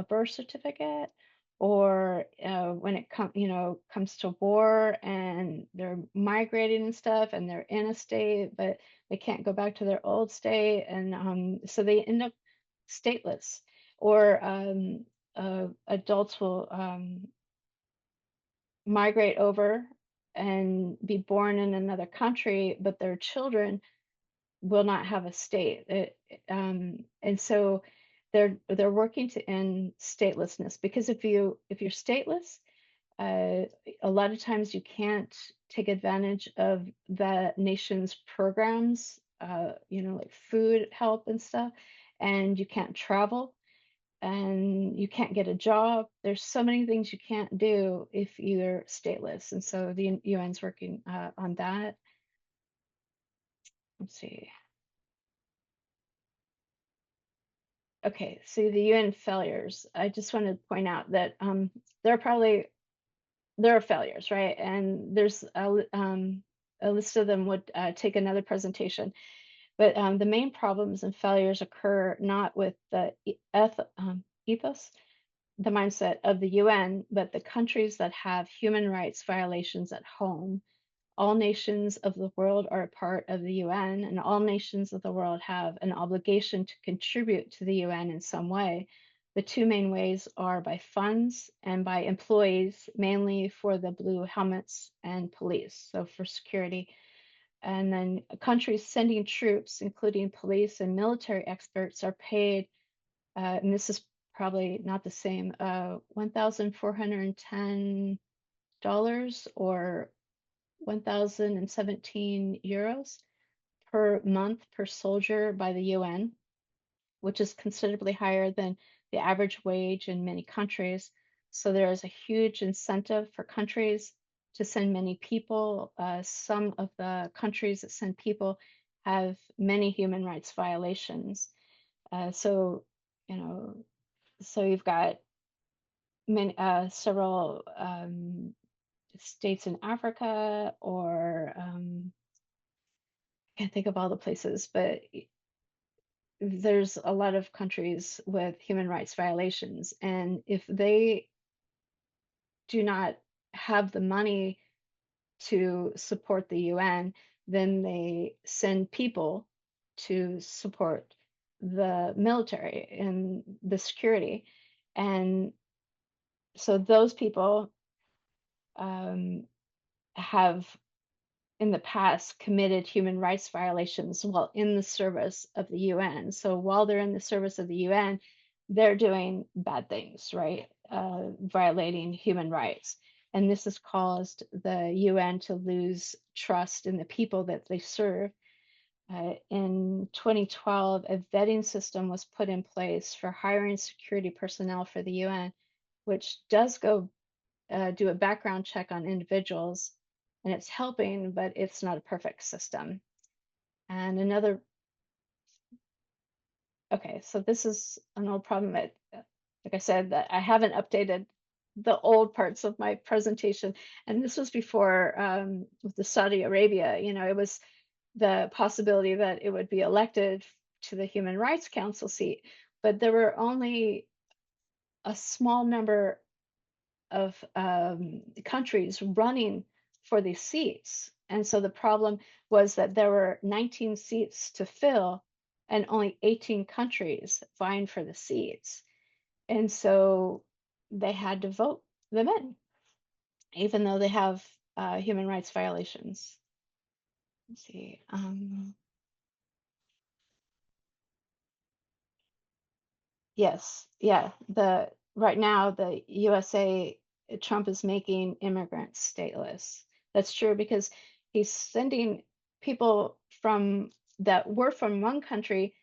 birth certificate, or when it comes to war and they're migrating and stuff and they're in a state, but they can't go back to their old state, and so they end up stateless. Or adults will migrate over and be born in another country, but their children will not have a state. And so they're working to end statelessness, because if you're stateless, a lot of times you can't take advantage of the nation's programs, like food help and stuff, and you can't travel and you can't get a job. There's so many things you can't do if you're stateless. And so the UN's working on that. Let's see. Okay, so the UN failures. I just want to point out that there are failures, right? And there's a list of them would take another presentation. But the main problems and failures occur not with the ethos, the mindset of the UN, but the countries that have human rights violations at home. All nations of the world are a part of the UN, and all nations of the world have an obligation to contribute to the UN in some way. The two main ways are by funds and by employees, mainly for the blue helmets and police, so for security. And then countries sending troops, including police and military experts, are paid, and this is probably not the same, $1,410 or 1,017 euros per month per soldier by the UN, which is considerably higher than the average wage in many countries. So there is a huge incentive for countries to send many people. Some of the countries that send people have many human rights violations. So you've got several states in Africa, or I can't think of all the places, but there's a lot of countries with human rights violations. And if they do not have the money to support the UN, then they send people to support the military and the security. And so those people have in the past committed human rights violations while in the service of the UN. So while they're in the service of the UN, they're doing bad things, right? Violating human rights. And this has caused the UN to lose trust in the people that they serve. In 2012, a vetting system was put in place for hiring security personnel for the UN, which does go do a background check on individuals, and it's helping, but it's not a perfect system. And okay, so this is an old problem. Like I said, that I haven't updated the old parts of my presentation, and this was before with the Saudi Arabia. You know, it was the possibility that it would be elected to the Human Rights Council seat, but there were only a small number of countries running for these seats. And so the problem was that there were 19 seats to fill and only 18 countries vying for the seats. And so they had to vote them in, even though they have human rights violations. Let's see. Yes, yeah. Right now, the USA, Trump is making immigrants stateless. That's true because he's sending people from that were from one country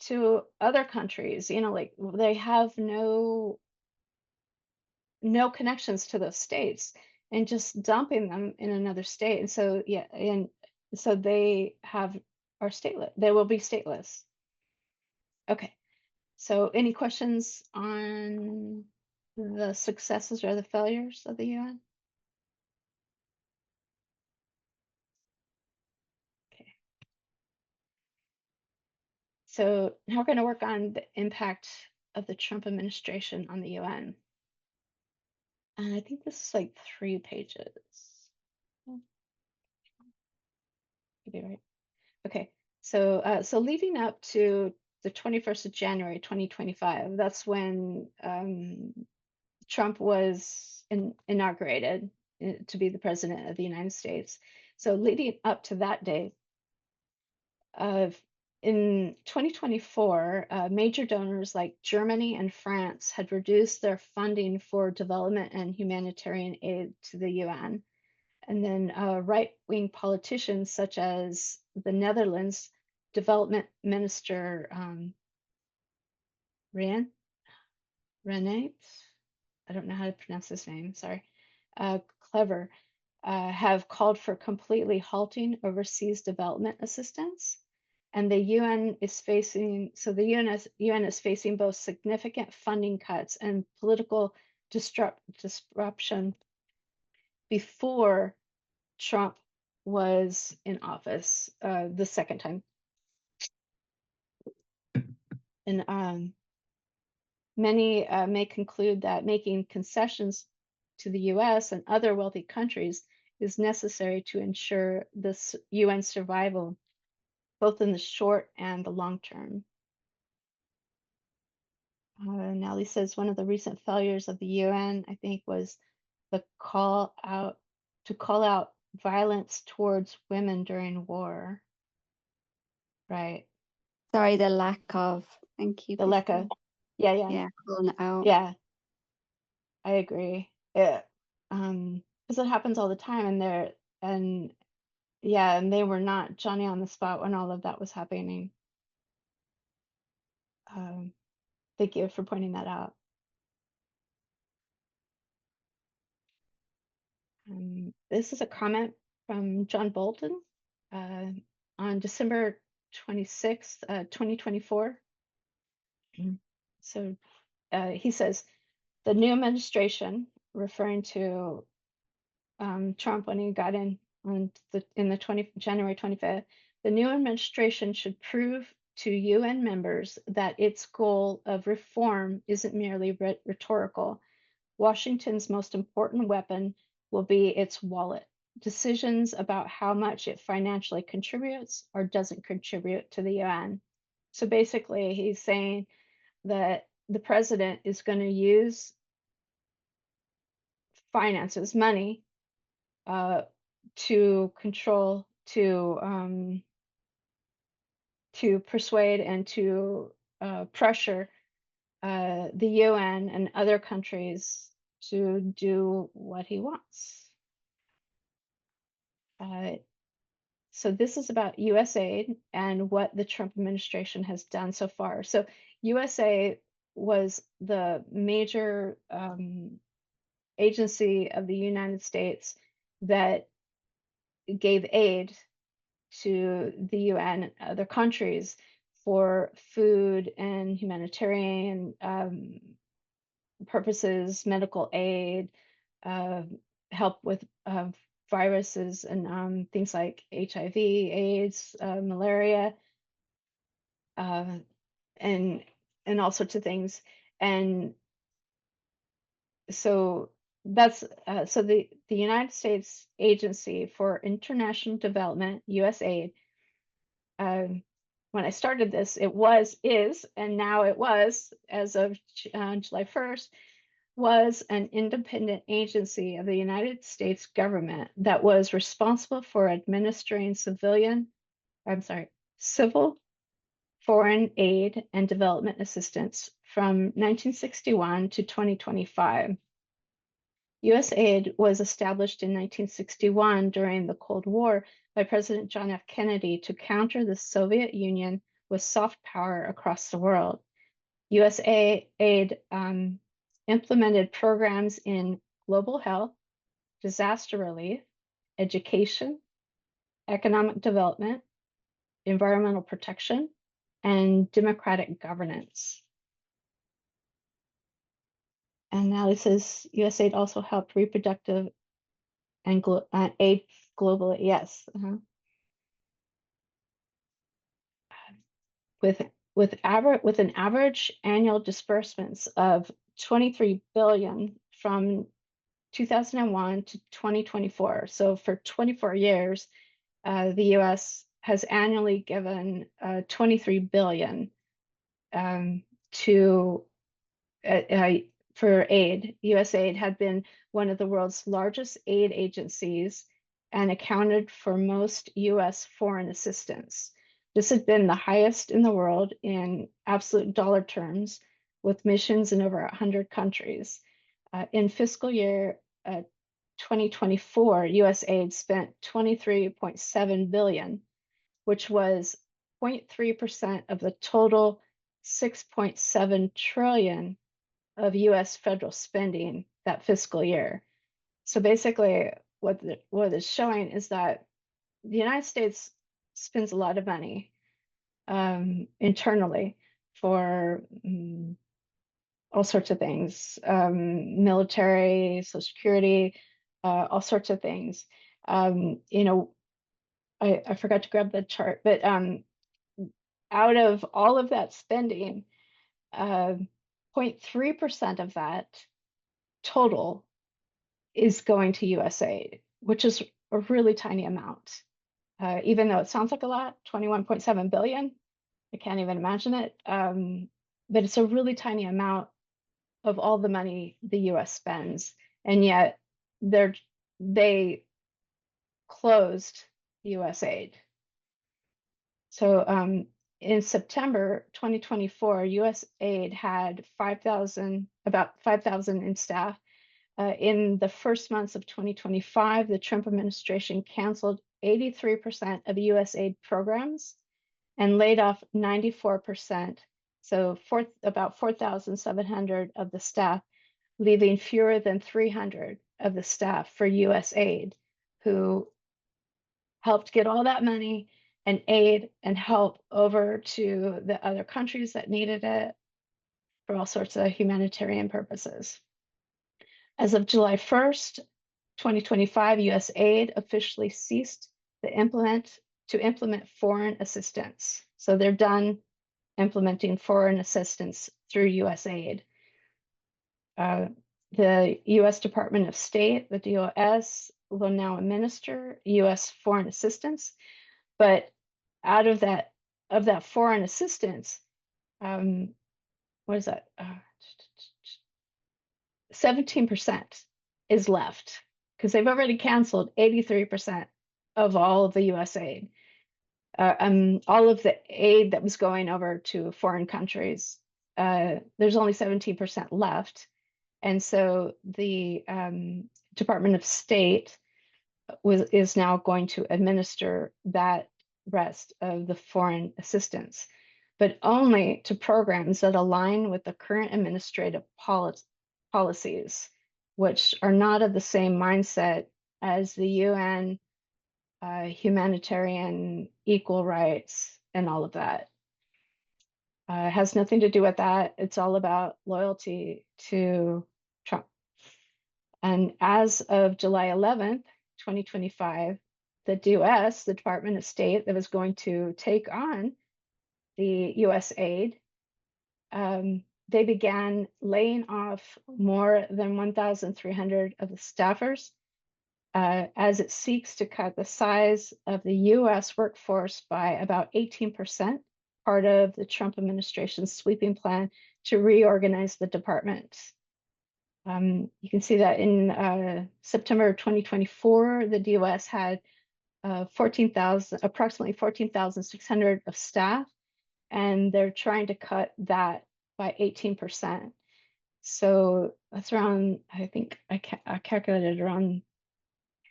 to other countries. You know, like they have no connections to those states and just dumping them in another state. And so yeah, and so they are stateless. They will be stateless. Okay. So any questions on the successes or the failures of the UN? Okay. So now we're going to work on the impact of the Trump administration on the UN. And I think this is like 3 pages. Could be right. Okay. So so leading up to the 21st of January 2025, that's when Trump was inaugurated to be the president of the United States. So leading up to that day, in 2024, major donors like Germany and France had reduced their funding for development and humanitarian aid to the UN. And then right-wing politicians such as the Netherlands development minister René, I don't know how to pronounce his name, sorry, Clever, have called for completely halting overseas development assistance. And the UN is facing, so the UN is facing both significant funding cuts and political disruption before Trump was in office the second time. And many may conclude that making concessions to the US and other wealthy countries is necessary to ensure this UN survival, both in the short and the long term. Nellie says one of the recent failures of the UN, I think, was the call out violence towards women during war. Right. Sorry, the lack of. Thank you. The lack of. Yeah. Yeah, calling it out. Yeah, I agree. Because it happens all the time, and they were not Johnny on the spot when all of that was happening. Thank you for pointing that out. This is a comment from John Bolton on December 26th, 2024. So he says, the new administration, referring to Trump when he got in on January 25th, the new administration should prove to UN members that its goal of reform isn't merely rhetorical. Washington's most important weapon will be its wallet. Decisions about how much it financially contributes or doesn't contribute to the UN. So basically, he's saying that the president is going to use finances, money, to control, to persuade and to pressure the UN and other countries to do what he wants. So this is about USAID and what the Trump administration has done so far. So USAID was the major agency of the United States that gave aid to the UN and other countries for food and humanitarian purposes, medical aid, uh, help with viruses and things like HIV, AIDS, malaria, and all sorts of things. And so that's so the United States Agency for International Development, USAID. When I started this, and now it was, as of July 1st, was an independent agency of the United States government that was responsible for administering civil foreign aid and development assistance from 1961 to 2025. USAID was established in 1961 during the Cold War by President John F. Kennedy to counter the Soviet Union with soft power across the world. USAID implemented programs in global health, disaster relief, education, economic development, environmental protection, and democratic governance. And now this says USAID also helped reproductive and aid globally. Yes. With an average annual disbursements of 23 billion from 2001 to 2024. So for 24 years, the U.S. has annually given 23 billion to for aid. USAID had been one of the world's largest aid agencies and accounted for most U.S. foreign assistance. This had been the highest in the world in absolute dollar terms, with missions in over 100 countries. In fiscal year 2024, USAID spent 23.7 billion, which was 0.3% of the total 6.7 trillion of US federal spending that fiscal year. So basically what it's showing is that the United States spends a lot of money internally for all sorts of things, military, Social Security, all sorts of things. You know, I forgot to grab the chart, but out of all of that spending, 0.3% of that total is going to USAID, which is a really tiny amount. Even though it sounds like a lot, 21.7 billion, I can't even imagine it. But it's a really tiny amount of all the money the US spends. And yet they closed USAID. So in September 2024, USAID had about 5,000 in staff. In the first months of 2025, the Trump administration canceled 83% of USAID programs and laid off 94%. So about 4,700 of the staff, leaving fewer than 300 of the staff for USAID, who helped get all that money and aid and help over to the other countries that needed it for all sorts of humanitarian purposes. As of July 1st, 2025, USAID officially ceased to implement foreign assistance. So they're done implementing foreign assistance through USAID. The US Department of State, the DOS, will now administer US foreign assistance, but out of that foreign assistance, what is that? 17% is left because they've already canceled 83% of all of the US aid. All of the aid that was going over to foreign countries, there's only 17% left. And so the Department of State is now going to administer that rest of the foreign assistance, but only to programs that align with the current administrative policies, which are not of the same mindset as the UN, humanitarian, equal rights, and all of that. Has nothing to do with that. It's all about loyalty to Trump. And as of July 11th, 2025, the US, the Department of State that was going to take on the US aid, they began laying off more than 1,300 of the staffers as it seeks to cut the size of the US workforce by about 18%, part of the Trump administration's sweeping plan to reorganize the department. You can see that in September 2024, the DOS had approximately 14,600 of staff, and they're trying to cut that by 18%. So that's around, I think I calculated around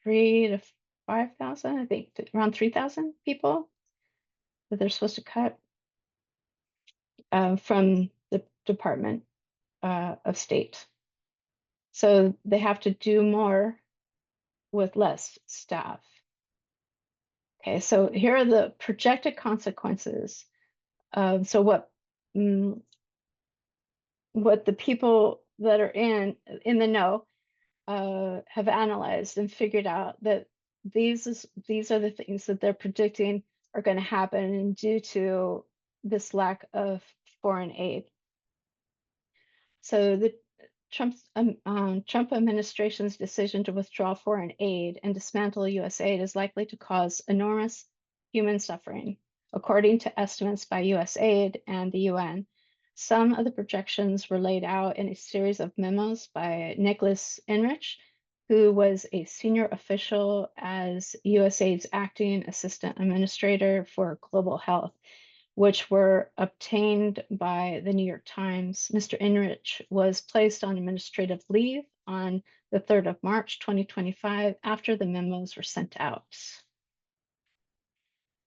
3,000 to 5,000, I think around 3,000 people that they're supposed to cut from the Department of State. So they have to do more with less staff. Okay, so here are the projected consequences. So what the people that are in the know have analyzed and figured out that these are the things that they're predicting are going to happen due to this lack of foreign aid. So the Trump administration's decision to withdraw foreign aid and dismantle US aid is likely to cause enormous human suffering, according to estimates by USAID and the UN. Some of the projections were laid out in a series of memos by Nicholas Enrich, who was a senior official as USAID's acting assistant administrator for global health, which were obtained by the New York Times. Mr. Enrich was placed on administrative leave on the 3rd of March, 2025, after the memos were sent out.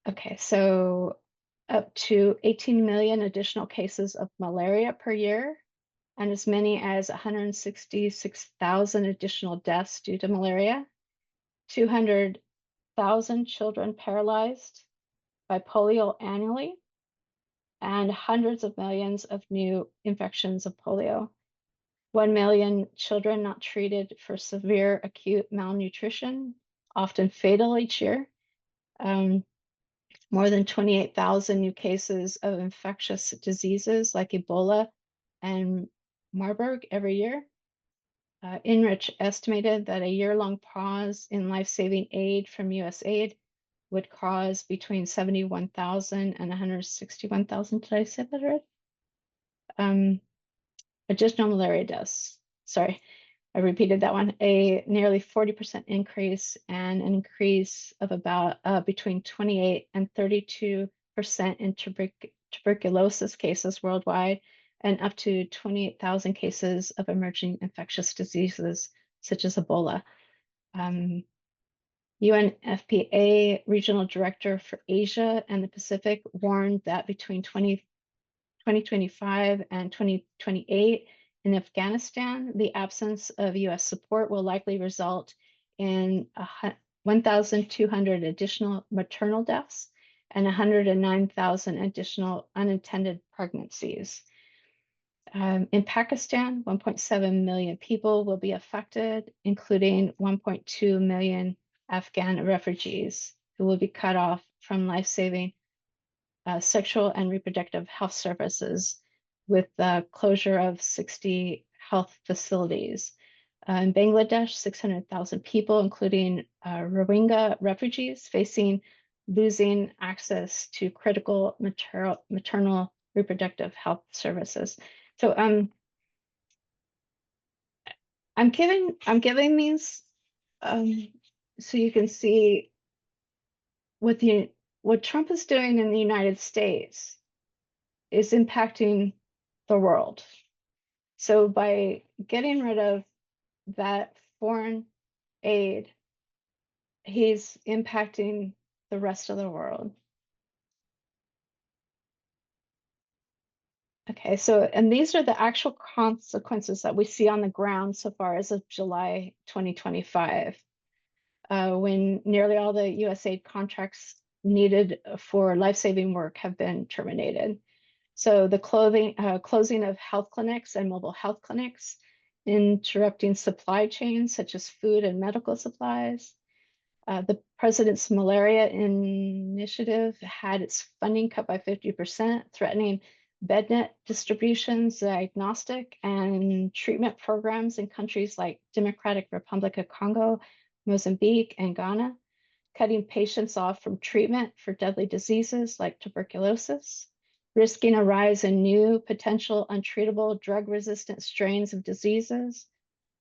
Okay, so up to 18 million additional cases of malaria per year, and as many as 166,000 additional deaths due to malaria, 200,000 children paralyzed by polio annually, and hundreds of millions of new infections of polio. 1 million children not treated for severe acute malnutrition, often fatal each year. More than 28,000 new cases of infectious diseases like Ebola and Marburg every year. Enrich estimated that a year-long pause in life-saving aid from USAID would cause between 71,000 and 161,000. Did I say that right? Additional malaria deaths. Sorry, I repeated that one. A nearly 40% increase and an increase of about between 28 and 32% in tuberculosis cases worldwide, and up to 28,000 cases of emerging infectious diseases such as Ebola. UNFPA Regional Director for Asia and the Pacific warned that between 2025 and 2028 in Afghanistan, the absence of US support will likely result in 1,200 additional maternal deaths and 109,000 additional unintended pregnancies. In Pakistan, 1.7 million people will be affected, including 1.2 million Afghan refugees who will be cut off from life-saving sexual and reproductive health services with the closure of 60 health facilities. In Bangladesh, 600,000 people, including Rohingya refugees, facing losing access to critical maternal reproductive health services. So I'm giving these so you can see what Trump is doing in the United States is impacting the world. So by getting rid of that foreign aid, he's impacting the rest of the world. Okay, so, and these are the actual consequences that we see on the ground so far as of July 2025, when nearly all the USAID contracts needed for life-saving work have been terminated. So the closing of health clinics and mobile health clinics, interrupting supply chains such as food and medical supplies. The president's malaria initiative had its funding cut by 50%, threatening bed net distributions, diagnostic and treatment programs in countries like Democratic Republic of Congo, Mozambique, and Ghana, cutting patients off from treatment for deadly diseases like tuberculosis, risking a rise in new potential untreatable drug-resistant strains of diseases.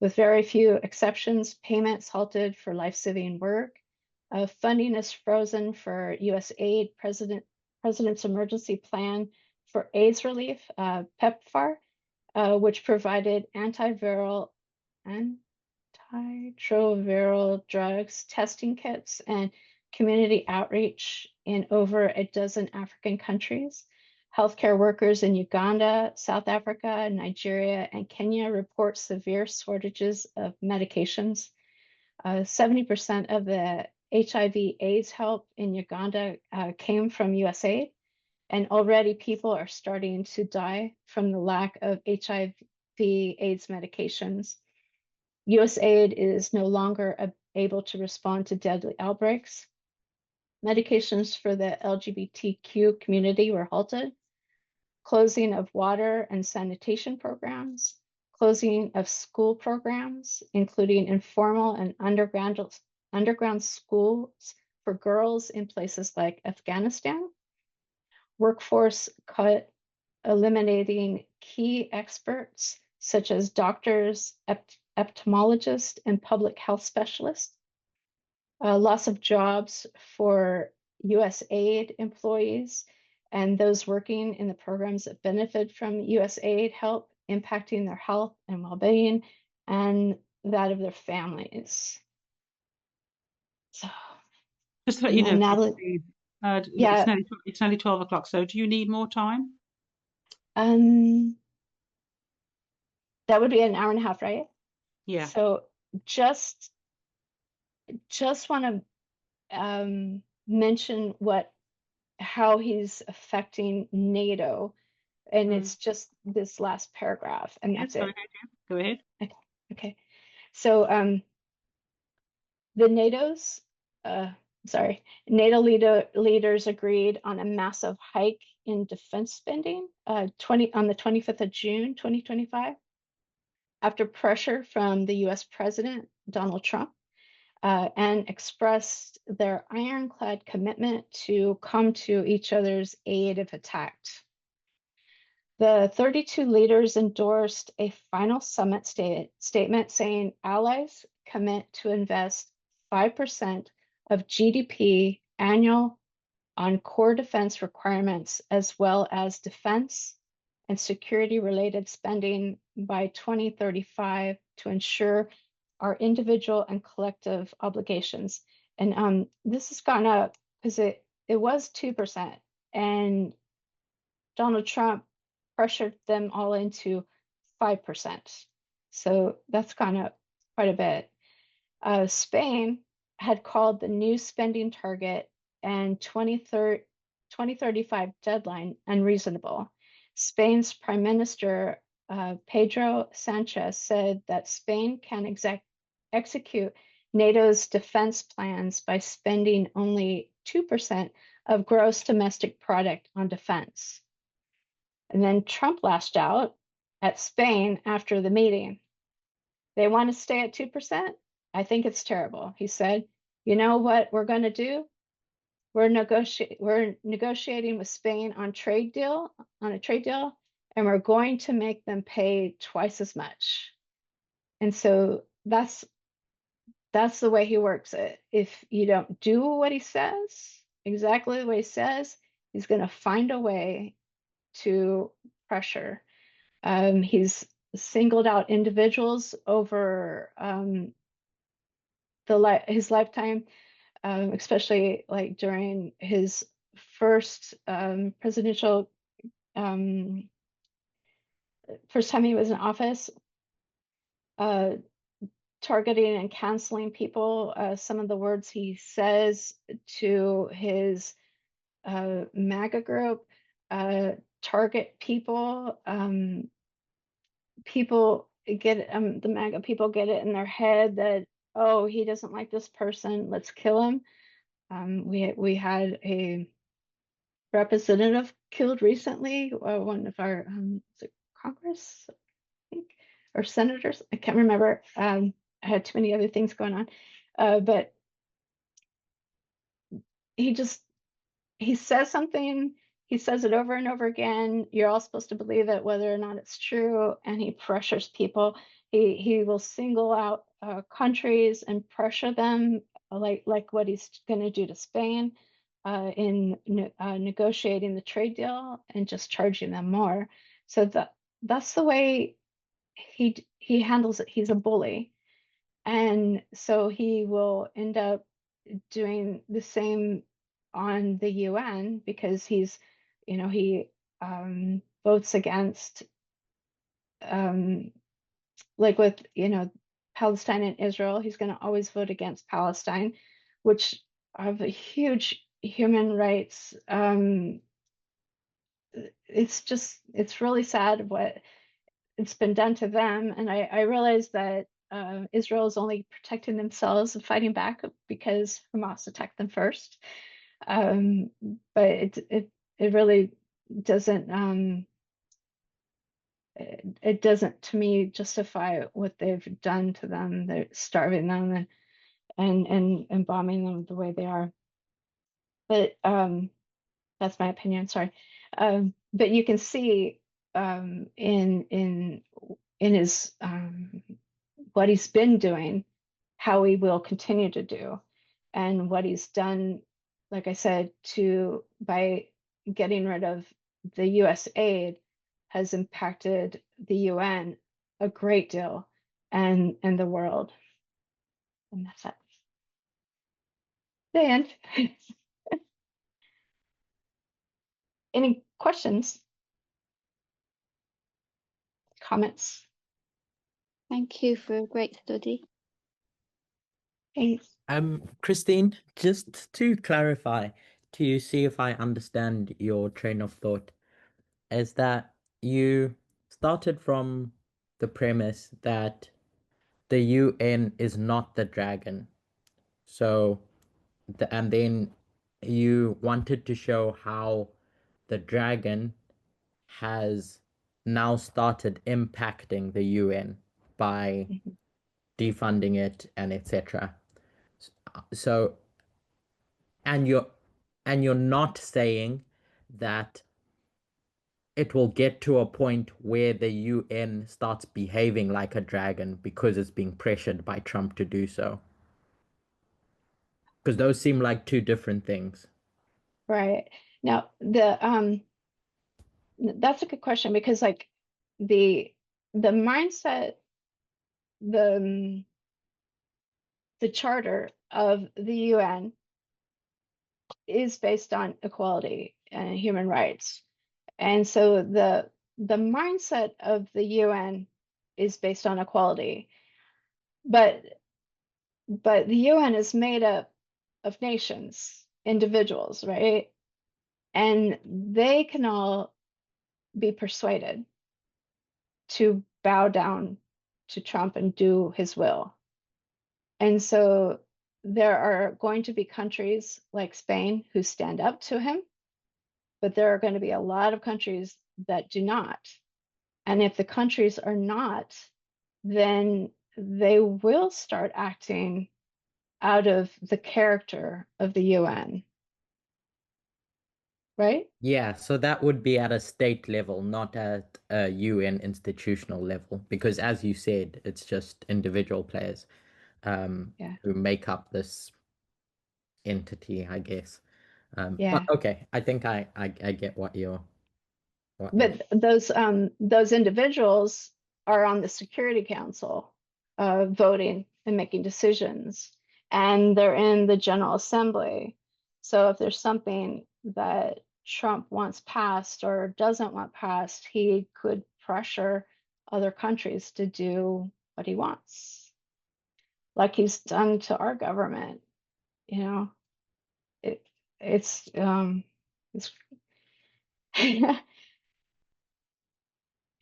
With very few exceptions, payments halted for life-saving work. Funding is frozen for U.S. aid, President's Emergency Plan for AIDS Relief, PEPFAR, which provided antiretroviral drugs, testing kits, and community outreach in over a dozen African countries. Healthcare workers in Uganda, South Africa, Nigeria, and Kenya report severe shortages of medications. 70% of the HIV/AIDS help in Uganda came from USAID, and already people are starting to die from the lack of HIV/AIDS medications. USAID is no longer able to respond to deadly outbreaks. Medications for the LGBTQ community were halted. Closing of water and sanitation programs, closing of school programs, including informal and underground schools for girls in places like Afghanistan. Workforce cut, eliminating key experts such as doctors, ophthalmologists, and public health specialists. Loss of jobs for USAID employees and those working in the programs that benefit from USAID help, impacting their health and well-being and that of their families. So, Just to let you know, Natalie, Steve, yeah, it's nearly 12 o'clock. So do you need more time? that would be an hour and a half, right? Yeah. So just want to mention how he's affecting NATO, and it's just this last paragraph, and that's it. Go ahead. Okay. So the NATO leaders agreed on a massive hike in defense spending on the 25th of June, 2025, after pressure from the US President Donald Trump, and expressed their ironclad commitment to come to each other's aid if attacked. The 32 leaders endorsed a final summit statement saying allies commit to invest 5% of GDP annual on core defense requirements, as well as defense and security related spending by 2035 to ensure our individual and collective obligations. And this has gone up because it was 2%, and Donald Trump pressured them all into 5%. So that's gone up quite a bit. Spain had called the new spending target and 2035 deadline unreasonable. Spain's Prime Minister Pedro Sanchez said that Spain can execute NATO's defense plans by spending only 2% of gross domestic product on defense. And then Trump lashed out at Spain after the meeting. They want to stay at 2%? I think it's terrible. He said, you know what we're going to do? We're negotiating with Spain on a trade deal, and we're going to make them pay twice as much. And so that's the way he works it. If you don't do what he says, exactly what he says, he's going to find a way to pressure. He's singled out individuals over his lifetime, especially like during his first presidential first time he was in office, targeting and canceling people. Some of the words he says to his MAGA group, target people. People get the MAGA people get it in their head that, oh, he doesn't like this person, let's kill him. We had a representative killed recently, one of our is it Congress, I think, or senators, I can't remember. I had too many other things going on, but he says something, he says it over and over again. You're all supposed to believe it, whether or not it's true, and he pressures people. He will single out countries and pressure them, like what he's going to do to Spain in negotiating the trade deal and just charging them more. So that's the way he handles it. He's a bully, and so he will end up doing the same on the UN because he votes against, like with, Palestine and Israel, he's going to always vote against Palestine, which have a huge human rights. It's really sad what it's been done to them. And I realize that Israel is only protecting themselves and fighting back because Hamas attacked them first. But it really doesn't it doesn't to me justify what they've done to them. They're starving them and bombing them the way they are. But that's my opinion. Sorry. But you can see in his what he's been doing, how he will continue to do, and what he's done, like I said, by getting rid of the US aid has impacted the UN a great deal and the world. And that's it. The end. Any questions? Comments? Thank you for a great study. Thanks. Christine, just to clarify, to see if I understand your train of thought, is that you started from the premise that the UN is not the dragon. So, and then you wanted to show how the dragon has now started impacting the UN by defunding it and etc. So, and you're not saying that it will get to a point where the UN starts behaving like a dragon because it's being pressured by Trump to do so. Because those seem like two different things. Right. Now, that's a good question, because like the mindset, the charter of the UN is based on equality and human rights. And so the mindset of the UN is based on equality. But the UN is made up of nations, individuals, right? And they can all be persuaded to bow down to Trump and do his will. And so there are going to be countries like Spain who stand up to him, but there are going to be a lot of countries that do not. And if the countries are not, then they will start acting out of the character of the UN. Right? Yeah, so that would be at a state level, not at a UN institutional level, because as you said, it's just individual players who make up this entity, I guess. Yeah. But okay, I think I get what you're. But those individuals are on the Security Council, voting and making decisions, and they're in the General Assembly. So if there's something that Trump wants passed or doesn't want passed, he could pressure other countries to do what he wants, like he's done to our government. You know, it's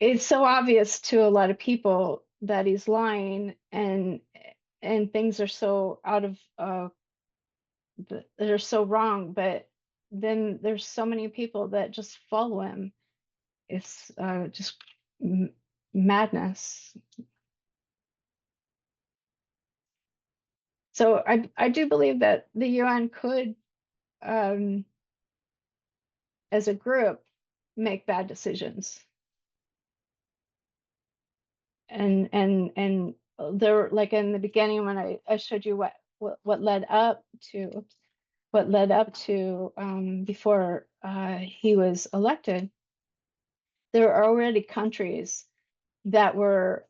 it's so obvious to a lot of people that he's lying, and things are so out of they're so wrong, but then there's so many people that just follow him. It's just madness. So I do believe that the UN could, as a group, make bad decisions. And there, like in the beginning when I showed you what led up to before he was elected, there are already countries that were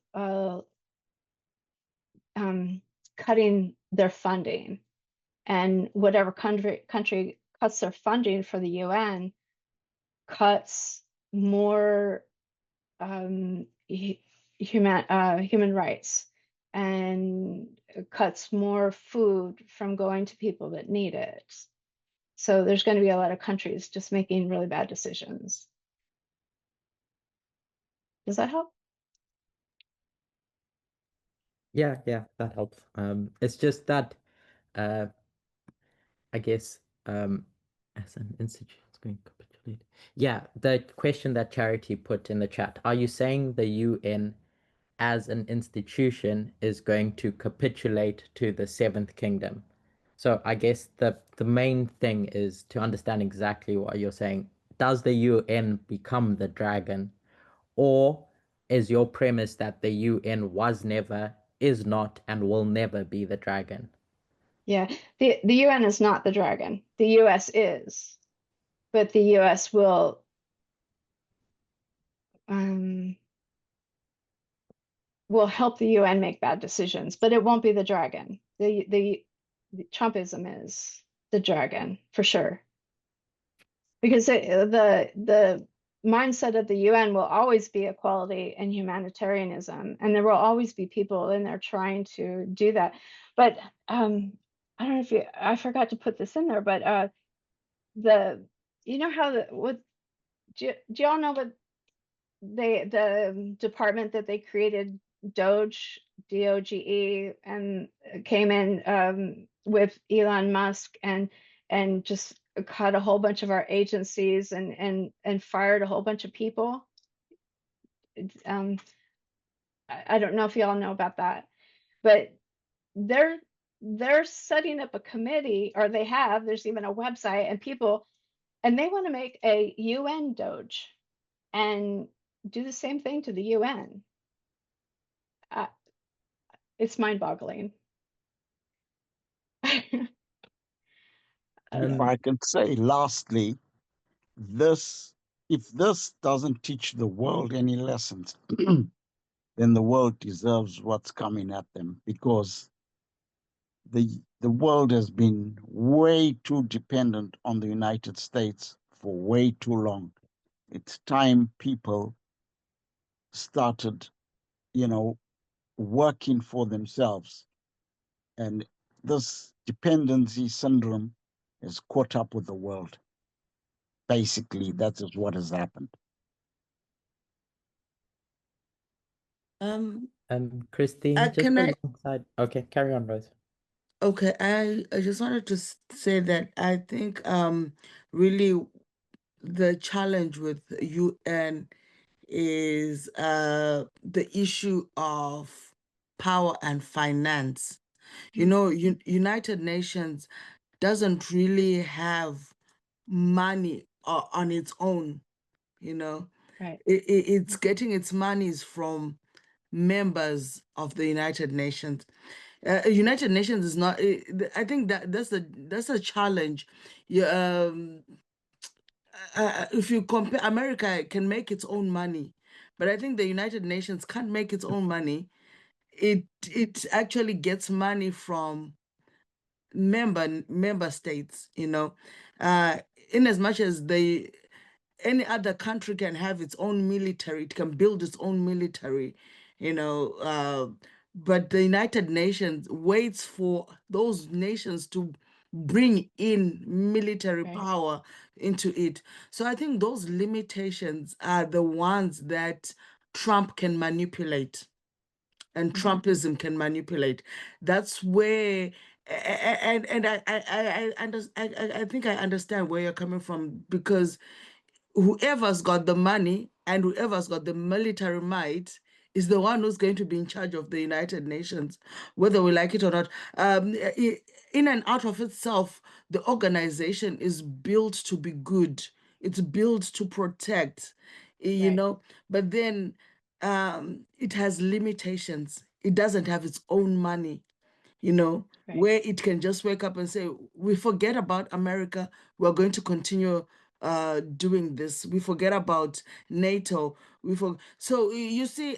cutting their funding, and whatever country cuts their funding for the UN cuts more human rights, and cuts more food from going to people that need it. So there's going to be a lot of countries just making really bad decisions. Does that help? Yeah, that helps. It's just that I guess as an institution it's going to capitulate. Yeah, the question that Charity put in the chat. Are you saying the UN as an institution is going to capitulate to the Seventh Kingdom? So I guess the main thing is to understand exactly what you're saying. Does the UN become the dragon, or is your premise that the UN was never, is not, and will never be the dragon? Yeah, the UN is not the dragon. The US is, but the US will help the UN make bad decisions, but it won't be the dragon. The Trumpism is the dragon for sure, because the mindset of the UN will always be equality and humanitarianism, and there will always be people in there trying to do that. But I don't know if I forgot to put this in there, but you know how do y'all know what the department that they created, Doge, DOGE, and came in with Elon Musk and just cut a whole bunch of our agencies and fired a whole bunch of people. I don't know if y'all know about that, but they're setting up a committee, or there's even a website, and they want to make a UN Doge and do the same thing to the UN. It's mind-boggling. If I can say lastly, if this doesn't teach the world any lessons, then the world deserves what's coming at them, because the world has been way too dependent on the United States for way too long. It's time people started, working for themselves. And this dependency syndrome has caught up with the world. Basically, that is what has happened. Christine, just can I? alongside. Okay, carry on, Rose. Okay, I just wanted to say that I think really the challenge with UN is the issue of power and finance. You know, United Nations doesn't really have money on its own. You know, Right. it's getting its monies from members of the United Nations. United Nations is not. I think that's a challenge. Yeah, if you compare, America can make its own money, but I think the United Nations can't make its own money. It actually gets money from member states. In as much as any other country can have its own military, it can build its own military, but the United Nations waits for those nations to bring in military Right. power into it. So I think those limitations are the ones that Trump can manipulate and Mhm. Trumpism can manipulate. That's where, and I think I understand where you're coming from, because whoever's got the money and whoever's got the military might is the one who's going to be in charge of the United Nations, whether we like it or not. In and out of itself, the organization is built to be good. It's built to protect, you Right. know, but then it has limitations. It doesn't have its own money, you know, Right. where it can just wake up and say, we forget about America, we're going to continue doing this. We forget about NATO. So you see,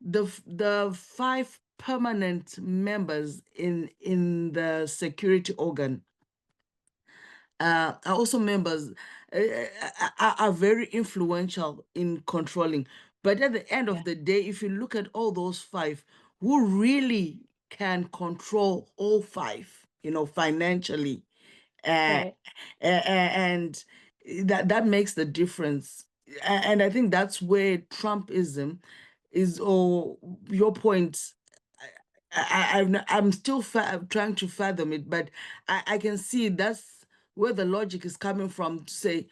the 5 permanent members in the security organ are also members, are very influential in controlling. But at the end Yeah. of the day, if you look at all those 5, who really can control all 5, you know, financially, Right. and that makes the difference. And I think that's where Trumpism is, or your point. I'm still trying to fathom it, but I can see that's where the logic is coming from, to say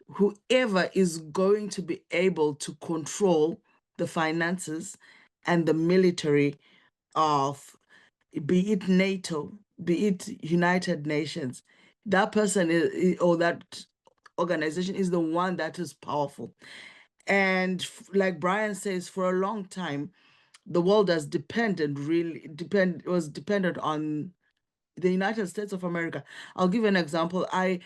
whoever is going to be able to control the finances and the military of, be it NATO, be it United Nations, that person or that organization is the one that is powerful. And like Brian says, for a long time, the world has was dependent on the United States of America. I'll give an example. I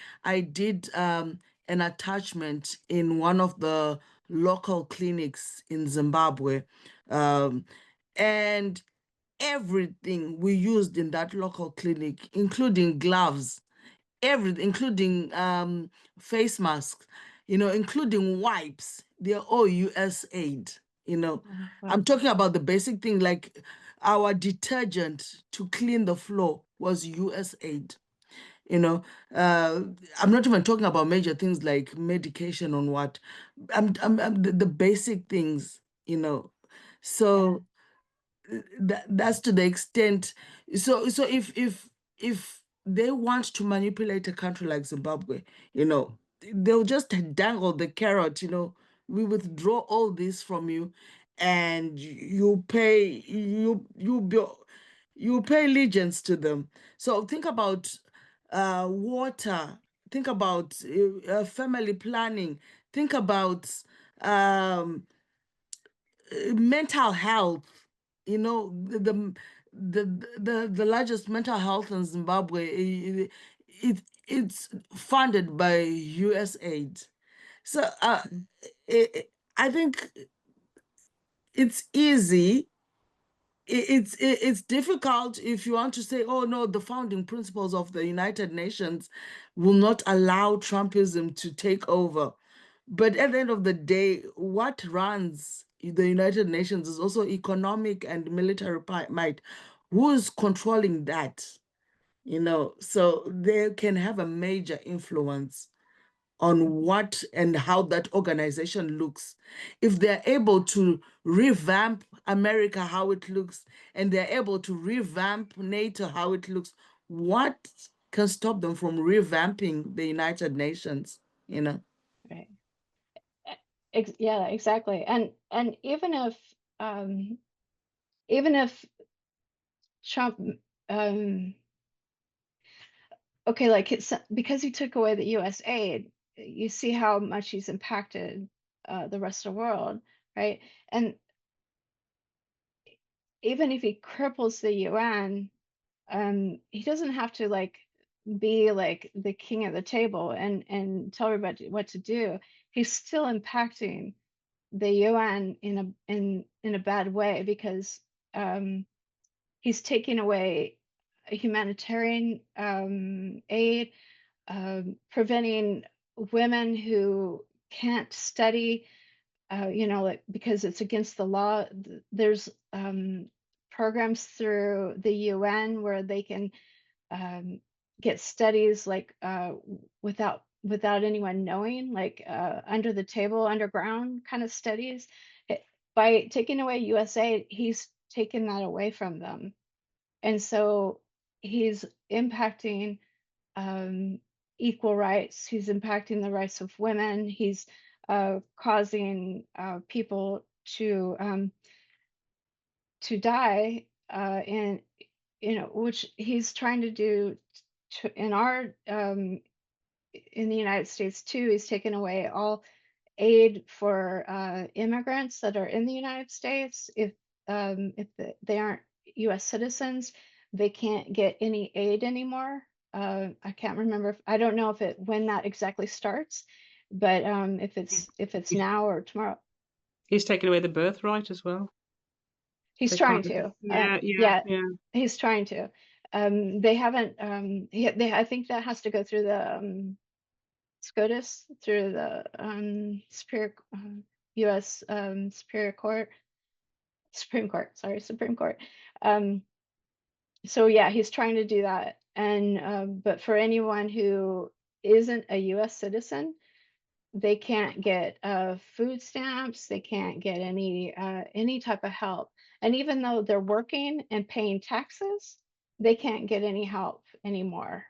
did an attachment in one of the local clinics in Zimbabwe, and everything we used in that local clinic, including gloves, everything, including face masks, you know, including wipes, they're all US aid, you know. Wow. I'm talking about the basic thing, like our detergent to clean the floor was US aid, you know. I'm not even talking about major things like medication on what. I'm the basic things, you know. So that's to the extent. So if they want to manipulate a country like Zimbabwe, you know, they'll just dangle the carrot, you know, we withdraw all this from you, and you pay allegiance to them. So think about water, think about family planning, think about um mental health, you know, the largest mental health in Zimbabwe, it's funded by US aid. So Mhm. I think it's easy. It's difficult if you want to say, oh no, the founding principles of the United Nations will not allow Trumpism to take over. But at the end of the day, what runs the United Nations is also economic and military might. Who's controlling that? You know, so they can have a major influence on what and how that organization looks. If they're able to revamp America how it looks, and they're able to revamp NATO how it looks, what can stop them from revamping the United Nations? You know? Right. Yeah, exactly. And even if Trump, um, okay, like it's because he took away the U.S. aid, you see how much he's impacted the rest of the world, right? And even if he cripples the UN, he doesn't have to like be like the king at the table and tell everybody what to do. He's still impacting the UN in a bad way because he's taking away humanitarian aid, preventing women who can't study, you know, like because it's against the law. There's programs through the UN where they can get studies like without anyone knowing, like under the table, underground kind of studies. by taking away USA, he's taken that away from them. And so he's impacting equal rights. He's impacting the rights of women. He's causing people to die, and which he's trying to do in our in the United States too. He's taken away all aid for immigrants that are in the United States. If they aren't U.S. citizens, they can't get any aid anymore. I can't remember. I don't know if when that exactly starts, but if it's now or tomorrow. He's taken away the birthright as well. He's They trying can't. to. Yeah. He's trying to. They haven't. I think that has to go through the SCOTUS, through the Superior U.S. Superior Court, Supreme Court. Sorry, Supreme Court. So yeah, he's trying to do that. And but for anyone who isn't a U.S. citizen, they can't get food stamps. They can't get any type of help. And even though they're working and paying taxes, they can't get any help anymore.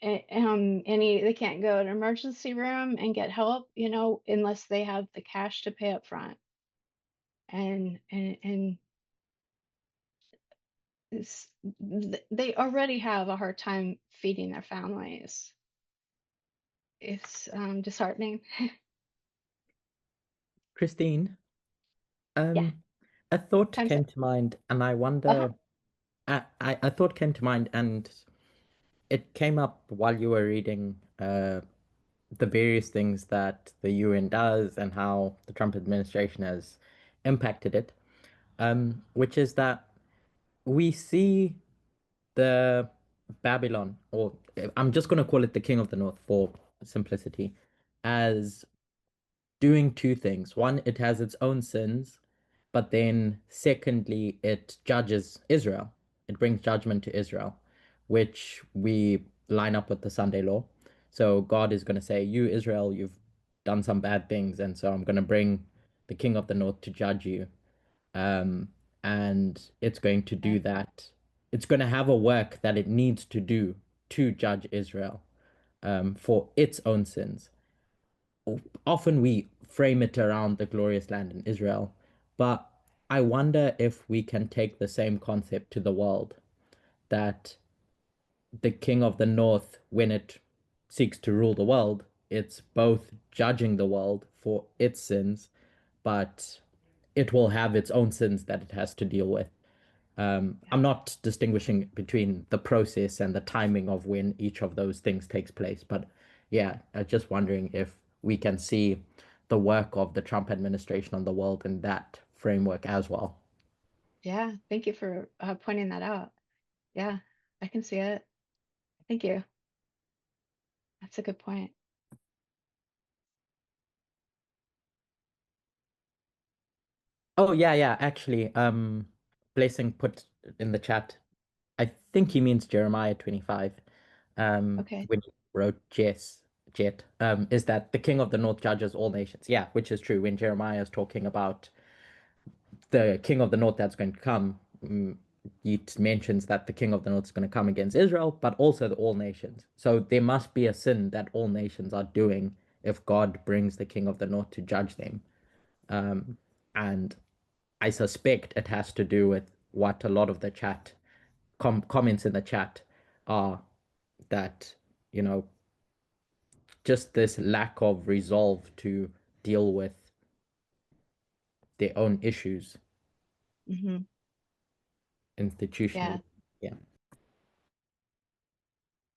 They can't go to an emergency room and get help, unless they have the cash to pay up front. And they already have a hard time feeding their families. It's disheartening. Christine, Yeah. a thought Time's came up. to mind, and I Uh-huh. wonder. A thought came to mind, and it came up while you were reading the various things that the UN does and how the Trump administration has impacted it, which is that we see the Babylon, or I'm just going to call it the King of the North for simplicity, as doing two things. One, it has its own sins, but then secondly, it judges Israel. It brings judgment to Israel, which we line up with the Sunday law. So God is going to say, you, Israel, you've done some bad things, and so I'm going to bring the king of the north to judge you. And it's going to do that. It's going to have a work that it needs to do to judge Israel for its own sins. Often we frame it around the glorious land in Israel, but I wonder if we can take the same concept to the world, that the king of the north, when it seeks to rule the world, it's both judging the world for its sins, but it will have its own sins that it has to deal with. I'm not distinguishing between the process and the timing of when each of those things takes place, but yeah, I'm just wondering if we can see the work of the Trump administration on the world in that framework as well. Yeah, thank you for pointing that out. Yeah, I can see it. Thank you. That's a good point. Oh yeah, actually, Blessing put in the chat, I think he means Jeremiah 25, Okay. when he wrote Jet, is that the king of the north judges all nations. Yeah, which is true. When Jeremiah is talking about the king of the north that's going to come, it mentions that the king of the north is going to come against Israel, but also the all nations. So there must be a sin that all nations are doing if God brings the king of the north to judge them. And I suspect it has to do with what a lot of the chat comments in the chat are, that, just this lack of resolve to deal with their own issues Mm-hmm. institutionally. Yeah. Yeah.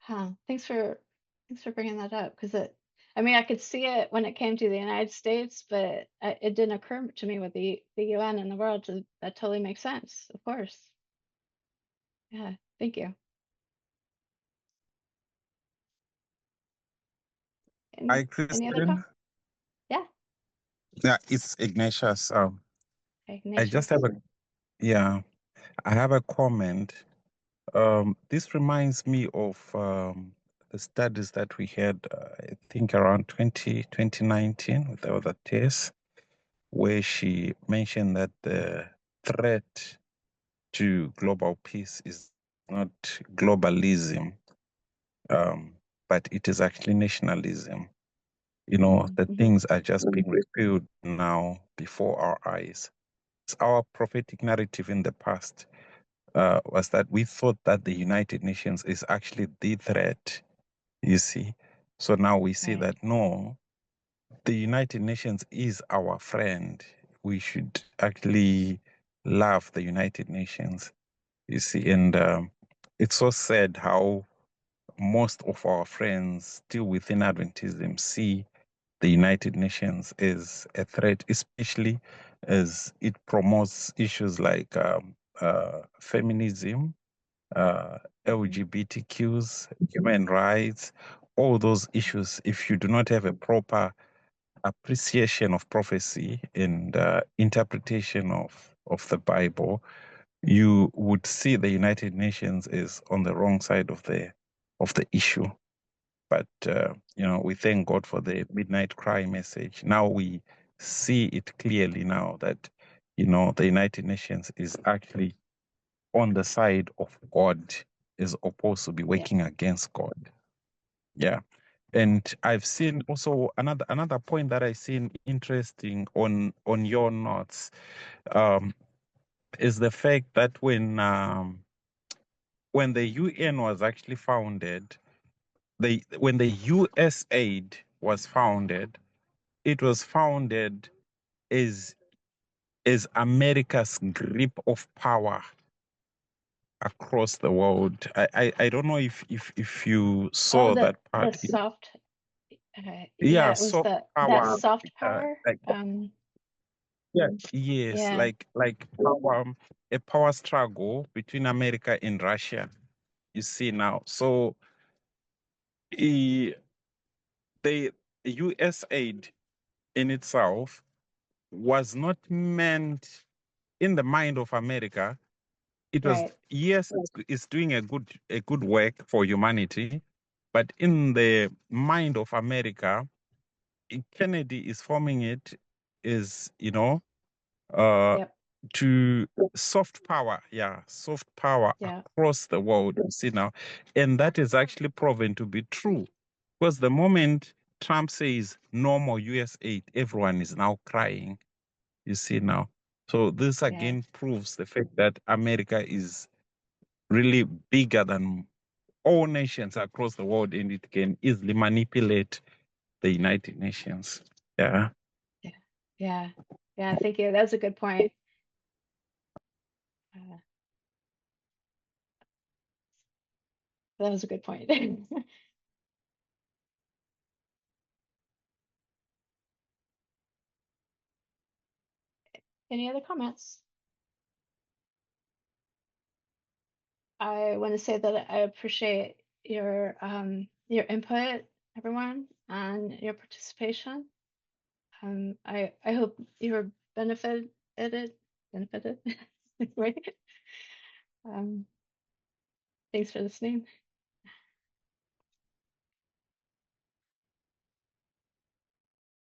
Huh. Thanks for bringing that up, because I could see it when it came to the United States, but it didn't occur to me with the UN and the world. That totally makes sense. Of course. Yeah. Thank you. Hi, Any other Christine. Yeah. Yeah, it's Ignatius. I Ignatius. just have I have a comment. This reminds me of the studies that we had, I think around 2019 with the other test, where she mentioned that the threat to global peace is not globalism, but it is actually nationalism. You know, the things are just being revealed now before our eyes. It's our prophetic narrative in the past was that we thought that the United Nations is actually the threat, you see. So now we see that no, the United Nations is our friend. We should actually love the United Nations, you see. And it's so sad how most of our friends still within Adventism see the United Nations as a threat, especially as it promotes issues like feminism, LGBTQs, human rights, all those issues. If you do not have a proper appreciation of prophecy and interpretation of the Bible, you would see the United Nations is on the wrong side of the issue. But you know, we thank God for the midnight cry message. Now we see it clearly now that you know the United Nations is actually on the side of God, is opposed to be working against God. Yeah. And I've seen also another point that I seen interesting on your notes is the fact that when the UN was actually founded, when the US aid was founded, it was founded as America's grip of power across the world. I don't know if you saw Oh, that the part. soft, Yeah, it was soft that power. soft power. Like yeah, yes, Yeah, like power, a power struggle between America and Russia. You see now, so the U.S. aid in itself was not meant in the mind of America. It was right. yes, it's doing a good work for humanity, but in the mind of America, Kennedy is forming it is uh Yep. to soft power, soft power Yeah. across the world. You see now, and that is actually proven to be true because the moment Trump says no more US aid, everyone is now crying. You see now, so this Yeah. again proves the fact that America is really bigger than all nations across the world, and it can easily manipulate the United Nations. Yeah. Yeah. Yeah. Thank you. That's a good point. That was a good point. Any other comments? I want to say that I appreciate your input, everyone, and your participation. I hope you were benefited, right? Thanks for listening.